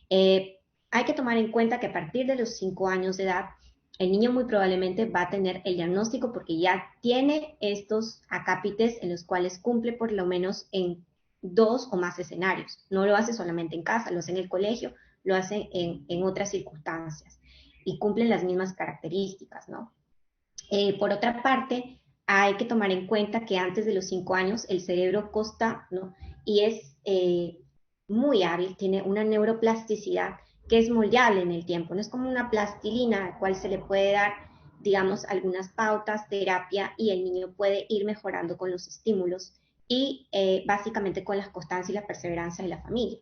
Hay que tomar en cuenta que a partir de los 5 años de edad, el niño muy probablemente va a tener el diagnóstico porque ya tiene estos acápites en los cuales cumple por lo menos en 2 o más escenarios. No lo hace solamente en casa, lo hace en el colegio, lo hace en otras circunstancias y cumplen las mismas características, ¿no? Por otra parte, hay que tomar en cuenta que antes de los 5 años el cerebro consta, ¿no? Y es muy hábil, tiene una neuroplasticidad que es moldeable en el tiempo, no es como una plastilina a la cual se le puede dar, digamos, algunas pautas, terapia, y el niño puede ir mejorando con los estímulos y básicamente con la constancia y la perseverancia de la familia.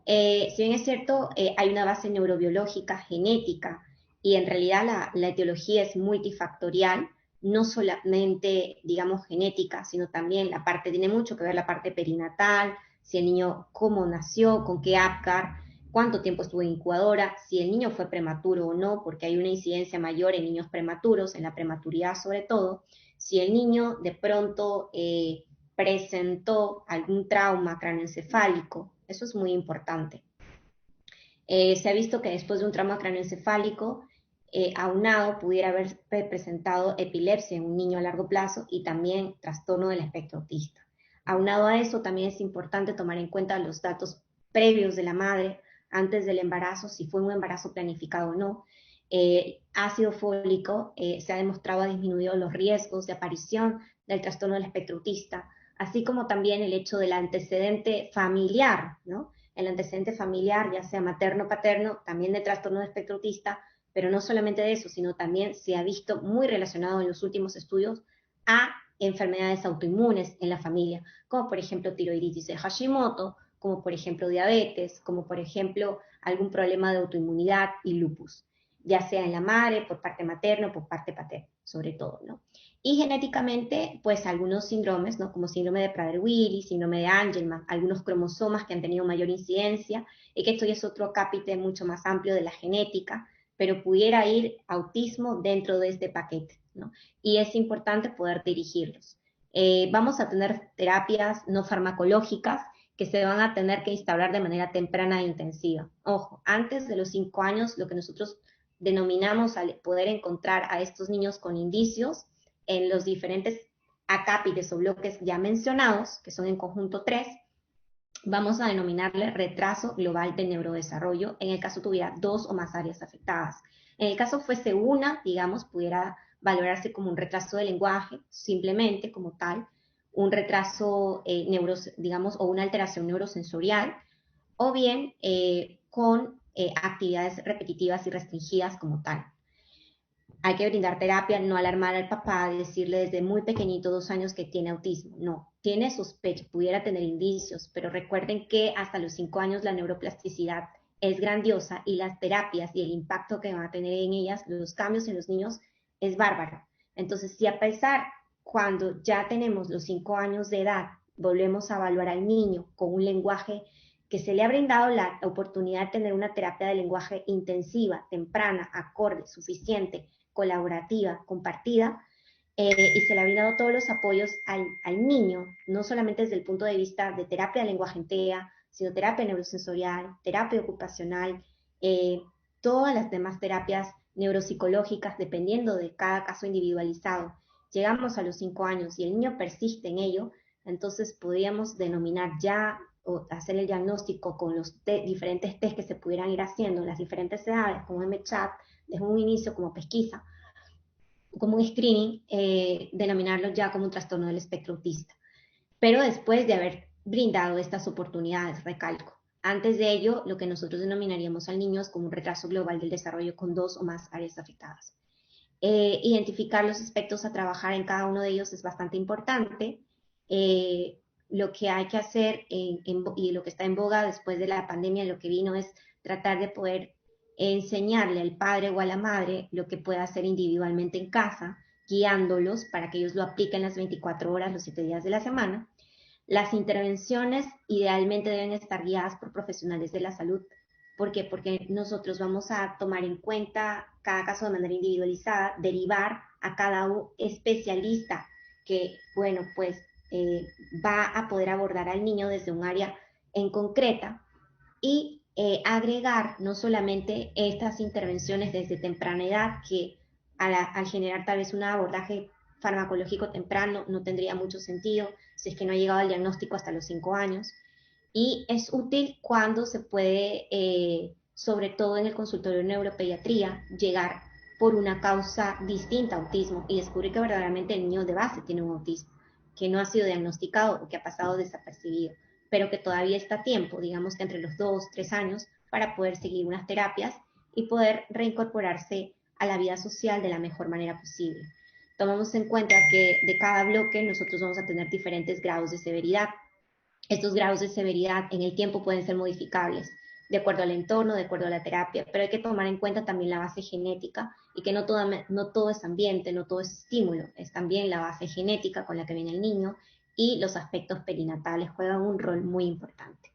Si bien es cierto, hay una base neurobiológica, genética, y en realidad la etiología es multifactorial, no solamente, digamos, genética, sino también la parte, tiene mucho que ver la parte perinatal, si el niño cómo nació, con qué APGAR, cuánto tiempo estuvo en incubadora, si el niño fue prematuro o no, porque hay una incidencia mayor en niños prematuros, en la prematuridad sobre todo, si el niño de pronto presentó algún trauma cráneoencefálico, eso es muy importante. Se ha visto que después de un trauma cráneoencefálico, aunado pudiera haber presentado epilepsia en un niño a largo plazo y también trastorno del espectro autista. Aunado a eso, también es importante tomar en cuenta los datos previos de la madre antes del embarazo, si fue un embarazo planificado o no, ácido fólico se ha demostrado ha disminuido los riesgos de aparición del trastorno del espectro autista, así como también el hecho del antecedente familiar, ¿no? El antecedente familiar, ya sea materno o paterno, también de trastorno del espectro autista, pero no solamente de eso, sino también se ha visto muy relacionado en los últimos estudios a enfermedades autoinmunes en la familia, como por ejemplo tiroiditis de Hashimoto, como por ejemplo diabetes, como por ejemplo algún problema de autoinmunidad y lupus, ya sea en la madre, por parte materna o por parte paterna, sobre todo, ¿no? Y genéticamente, pues algunos síndromes, ¿no? Como síndrome de Prader-Willi, síndrome de Angelman, algunos cromosomas que han tenido mayor incidencia, y que esto ya es otro capítulo mucho más amplio de la genética, pero pudiera ir autismo dentro de este paquete, ¿no? Y es importante poder dirigirlos. Vamos a tener terapias no farmacológicas que se van a tener que instaurar de manera temprana e intensiva. Ojo, antes de los 5 años, lo que nosotros denominamos al poder encontrar a estos niños con indicios en los diferentes acápites o bloques ya mencionados, que son en conjunto 3, vamos a denominarle retraso global de neurodesarrollo, en el caso tuviera 2 o más áreas afectadas. En el caso fuese una, digamos, pudiera valorarse como un retraso de lenguaje, simplemente como tal, un retraso, digamos, o una alteración neurosensorial, o bien con actividades repetitivas y restringidas como tal. Hay que brindar terapia, no alarmar al papá, decirle desde muy pequeñito, 2 años, que tiene autismo. No, tiene sospecha, pudiera tener indicios, pero recuerden que hasta los 5 años la neuroplasticidad es grandiosa y las terapias y el impacto que van a tener en ellas, los cambios en los niños, es bárbaro. Entonces, si a pesar, cuando ya tenemos los 5 años de edad, volvemos a evaluar al niño con un lenguaje que se le ha brindado la oportunidad de tener una terapia de lenguaje intensiva, temprana, acorde, suficiente, colaborativa, compartida, y se le ha brindado todos los apoyos al niño, no solamente desde el punto de vista de terapia de lenguaje en TEA, sino terapia neurosensorial, terapia ocupacional, todas las demás terapias neuropsicológicas, dependiendo de cada caso individualizado. Llegamos a los 5 años y el niño persiste en ello, entonces podríamos denominar ya o hacer el diagnóstico con los diferentes test que se pudieran ir haciendo en las diferentes edades, como MCHAT, desde un inicio como pesquisa, como un screening, denominarlo ya como un trastorno del espectro autista. Pero después de haber brindado estas oportunidades, recalco. Antes de ello, lo que nosotros denominaríamos al niño es como un retraso global del desarrollo con 2 o más áreas afectadas. Identificar los aspectos a trabajar en cada uno de ellos es bastante importante. Lo que hay que hacer y lo que está en boga después de la pandemia, lo que vino es tratar de poder enseñarle al padre o a la madre lo que puede hacer individualmente en casa, guiándolos para que ellos lo apliquen las 24 horas, los 7 días de la semana. Las intervenciones idealmente deben estar guiadas por profesionales de la salud. ¿Por qué? Porque nosotros vamos a tomar en cuenta cada caso de manera individualizada, derivar a cada especialista que, bueno, pues va a poder abordar al niño desde un área en concreta y agregar no solamente estas intervenciones desde temprana edad, que al generar tal vez un abordaje farmacológico temprano no tendría mucho sentido si es que no ha llegado al diagnóstico hasta los 5 años, y es útil cuando se puede, sobre todo en el consultorio de neuropediatría, llegar por una causa distinta a autismo y descubrir que verdaderamente el niño de base tiene un autismo, que no ha sido diagnosticado o que ha pasado desapercibido, pero que todavía está a tiempo, digamos que entre los 2, 3 años, para poder seguir unas terapias y poder reincorporarse a la vida social de la mejor manera posible. Tomamos en cuenta que de cada bloque nosotros vamos a tener diferentes grados de severidad. Estos grados de severidad en el tiempo pueden ser modificables de acuerdo al entorno, de acuerdo a la terapia, pero hay que tomar en cuenta también la base genética y que no todo es ambiente, no todo es estímulo, es también la base genética con la que viene el niño, y los aspectos perinatales juegan un rol muy importante.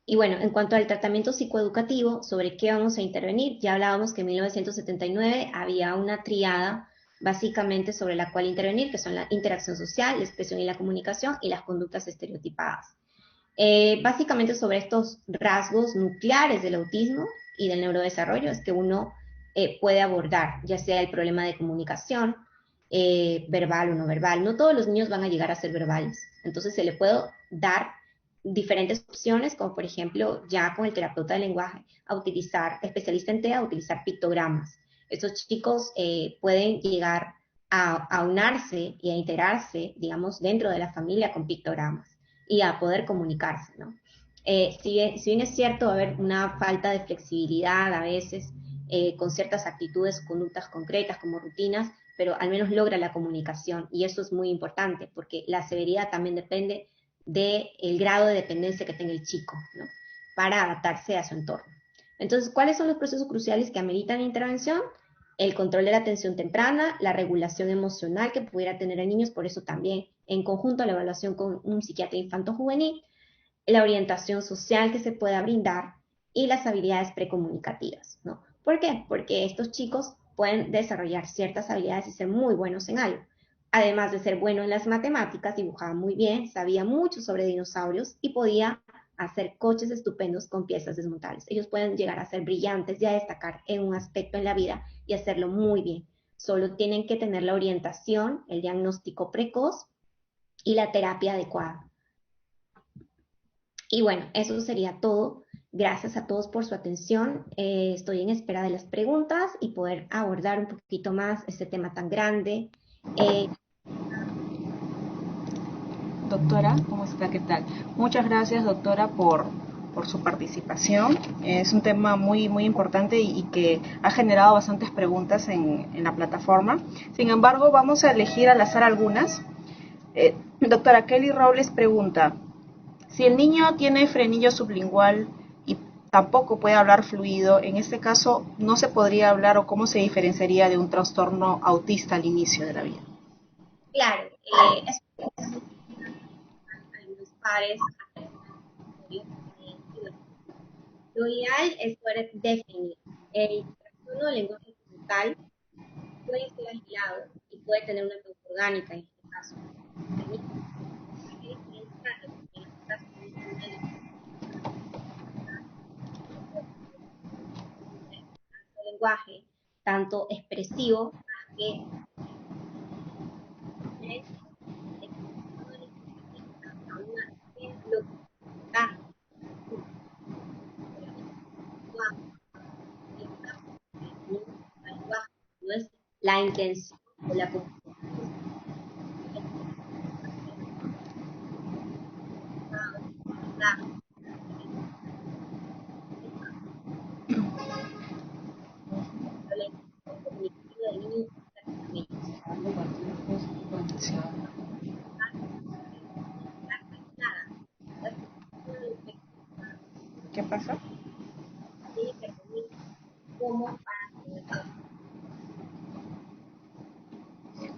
Y bueno, en cuanto al tratamiento psicoeducativo, ¿sobre qué vamos a intervenir? Ya hablábamos que en 1979 había una triada básicamente sobre la cual intervenir, que son la interacción social, la expresión y la comunicación, y las conductas estereotipadas. Básicamente sobre estos rasgos nucleares del autismo y del neurodesarrollo es que uno puede abordar, ya sea el problema de comunicación, verbal o no verbal. No todos los niños van a llegar a ser verbales, entonces se le puede dar diferentes opciones, como por ejemplo, ya con el terapeuta del lenguaje, a utilizar, especialista en TEA, a utilizar pictogramas. Estos chicos pueden llegar a unarse y a integrarse, digamos, dentro de la familia con pictogramas y a poder comunicarse, ¿no? Si bien es cierto, va a haber una falta de flexibilidad a veces con ciertas actitudes, conductas concretas como rutinas, pero al menos logra la comunicación y eso es muy importante porque la severidad también depende del grado de dependencia que tenga el chico, ¿no? Para adaptarse a su entorno. Entonces, ¿cuáles son los procesos cruciales que ameritan intervención? El control de la atención temprana, la regulación emocional que pudiera tener el niño, por eso también en conjunto la evaluación con un psiquiatra infanto-juvenil, la orientación social que se pueda brindar y las habilidades precomunicativas, ¿no? ¿Por qué? Porque estos chicos pueden desarrollar ciertas habilidades y ser muy buenos en algo. Además de ser bueno en las matemáticas, dibujaba muy bien, sabía mucho sobre dinosaurios y podía hacer coches estupendos con piezas desmontables. Ellos pueden llegar a ser brillantes y a destacar en un aspecto en la vida y hacerlo muy bien. Solo tienen que tener la orientación, el diagnóstico precoz y la terapia adecuada. Y bueno, eso sería todo. Gracias a todos por su atención. Estoy en espera de las preguntas y poder abordar un poquito más este tema tan grande. Eh, Doctora, ¿cómo está? ¿Qué tal? Muchas gracias, doctora, por su participación. Es un tema muy importante y que ha generado bastantes preguntas en la plataforma. Sin embargo, vamos a elegir al azar algunas. Doctora Kelly Robles pregunta, si el niño tiene frenillo sublingual y tampoco puede hablar fluido, en este caso, ¿no se podría hablar o cómo se diferenciaría de un trastorno autista al inicio de la vida? claro, es algunos padres y bueno, lo ideal es poder definir. El trastorno del lenguaje como tal puede ser aislado y puede tener una causa orgánica en este caso. Hay que diferenciarlo porque en este caso tenemos una lenguaje tanto expresivo que no es la intención o la comunicación comunicativa del niño exactamente. Sí. ¿Qué pasa? Como para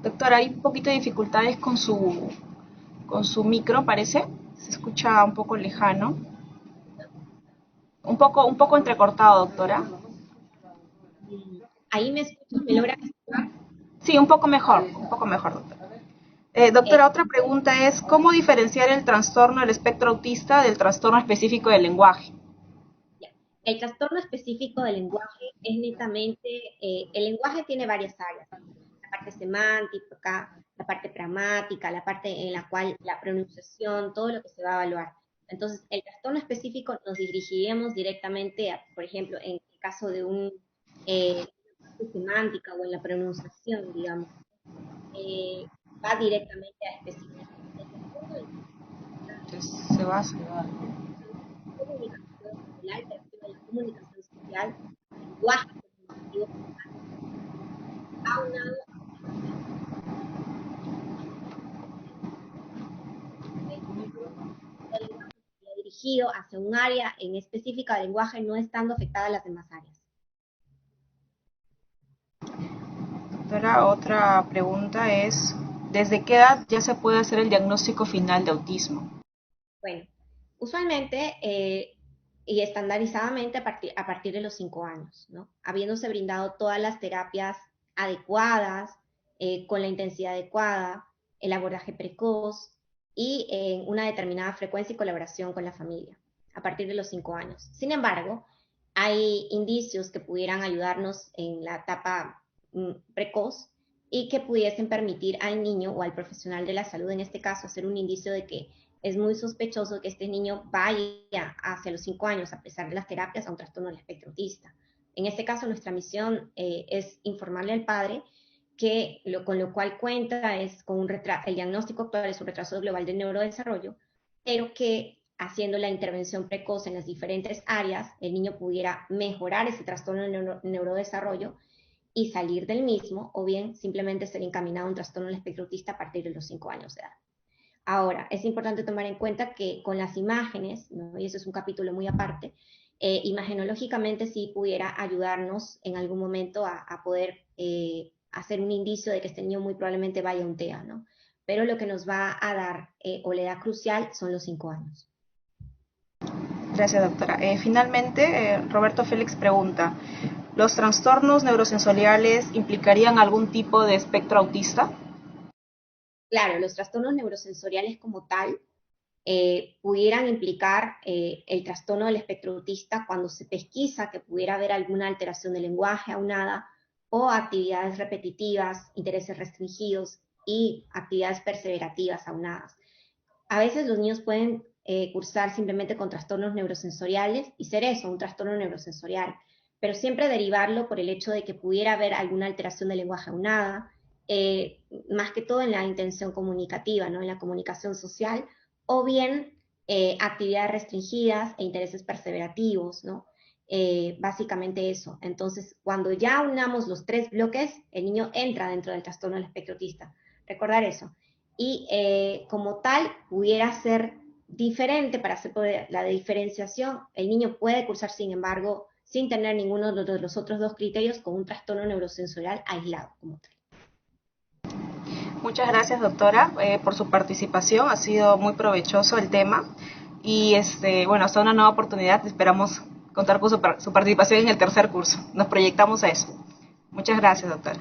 Doctora, hay un poquito de dificultades con su micro, parece. Se escucha un poco lejano. Un poco entrecortado, doctora. ahí me escuchan, me logran escuchar. Sí, un poco mejor, doctora. Eh, Doctora, otra pregunta es, ¿cómo diferenciar el trastorno del espectro autista del trastorno específico del lenguaje? ya. El trastorno específico del lenguaje es netamente, el lenguaje tiene varias áreas, la parte semántica, la parte gramática, la parte en la cual la pronunciación, todo lo que se va a evaluar. Entonces, el trastorno específico nos dirigiríamos directamente a, por ejemplo, en el caso de un semántica o en la pronunciación, digamos, eh, va directamente a específico. El trastorno de Entonces, se va. comunicación, la alteración de la comunicación social, lenguaje comunicativo, aunado al lenguaje dirigido hacia un área en específica del lenguaje, no estando afectada a las demás áreas. Doctora, otra pregunta es, ¿desde qué edad ya se puede hacer el diagnóstico final de autismo? Bueno, usualmente y estandarizadamente a partir de los 5 años, ¿no? Habiéndose brindado todas las terapias adecuadas, con la intensidad adecuada, el abordaje precoz y en una determinada frecuencia y colaboración con la familia, a partir de los 5 años. Sin embargo, hay indicios que pudieran ayudarnos en la etapa precoz y que pudiesen permitir al niño o al profesional de la salud, en este caso, hacer un indicio de que es muy sospechoso que este niño vaya hacia los 5 años, a pesar de las terapias, a un trastorno del espectro autista. En este caso, nuestra misión es informarle al padre que con lo cual cuenta es con el diagnóstico actual es un retraso global del neurodesarrollo, pero que haciendo la intervención precoz en las diferentes áreas, el niño pudiera mejorar ese trastorno de neurodesarrollo y salir del mismo, o bien simplemente ser encaminado a un trastorno del espectro autista a partir de los 5 años de edad. Ahora, es importante tomar en cuenta que con las imágenes, ¿no? Y eso es un capítulo muy aparte, imagenológicamente sí pudiera ayudarnos en algún momento a poder hacer un indicio de que este niño muy probablemente vaya a un TEA, ¿no? Pero lo que nos va a dar o la edad crucial son los 5 años. Gracias, doctora. Finalmente, Roberto Félix pregunta, ¿los trastornos neurosensoriales implicarían algún tipo de espectro autista? Claro, los trastornos neurosensoriales como tal pudieran implicar el trastorno del espectro autista cuando se pesquisa que pudiera haber alguna alteración del lenguaje aunada o actividades repetitivas, intereses restringidos y actividades perseverativas aunadas. A veces los niños pueden cursar simplemente con trastornos neurosensoriales y ser eso, un trastorno neurosensorial, pero siempre derivarlo por el hecho de que pudiera haber alguna alteración del lenguaje aunada, más que todo en la intención comunicativa, ¿no? En la comunicación social, o bien actividades restringidas e intereses perseverativos, ¿no? Básicamente eso. Entonces, cuando ya unamos los 3 bloques, el niño entra dentro del trastorno del espectro autista. Recordar eso. Y como tal, pudiera ser diferente para hacer la diferenciación. El niño puede cursar, sin embargo, sin tener ninguno de los otros 2 criterios, con un trastorno neurosensorial aislado como tal. Muchas gracias, doctora, por su participación. Ha sido muy provechoso el tema y bueno, hasta una nueva oportunidad. Esperamos contar con su participación en el tercer curso. Nos proyectamos a eso. Muchas gracias, doctora.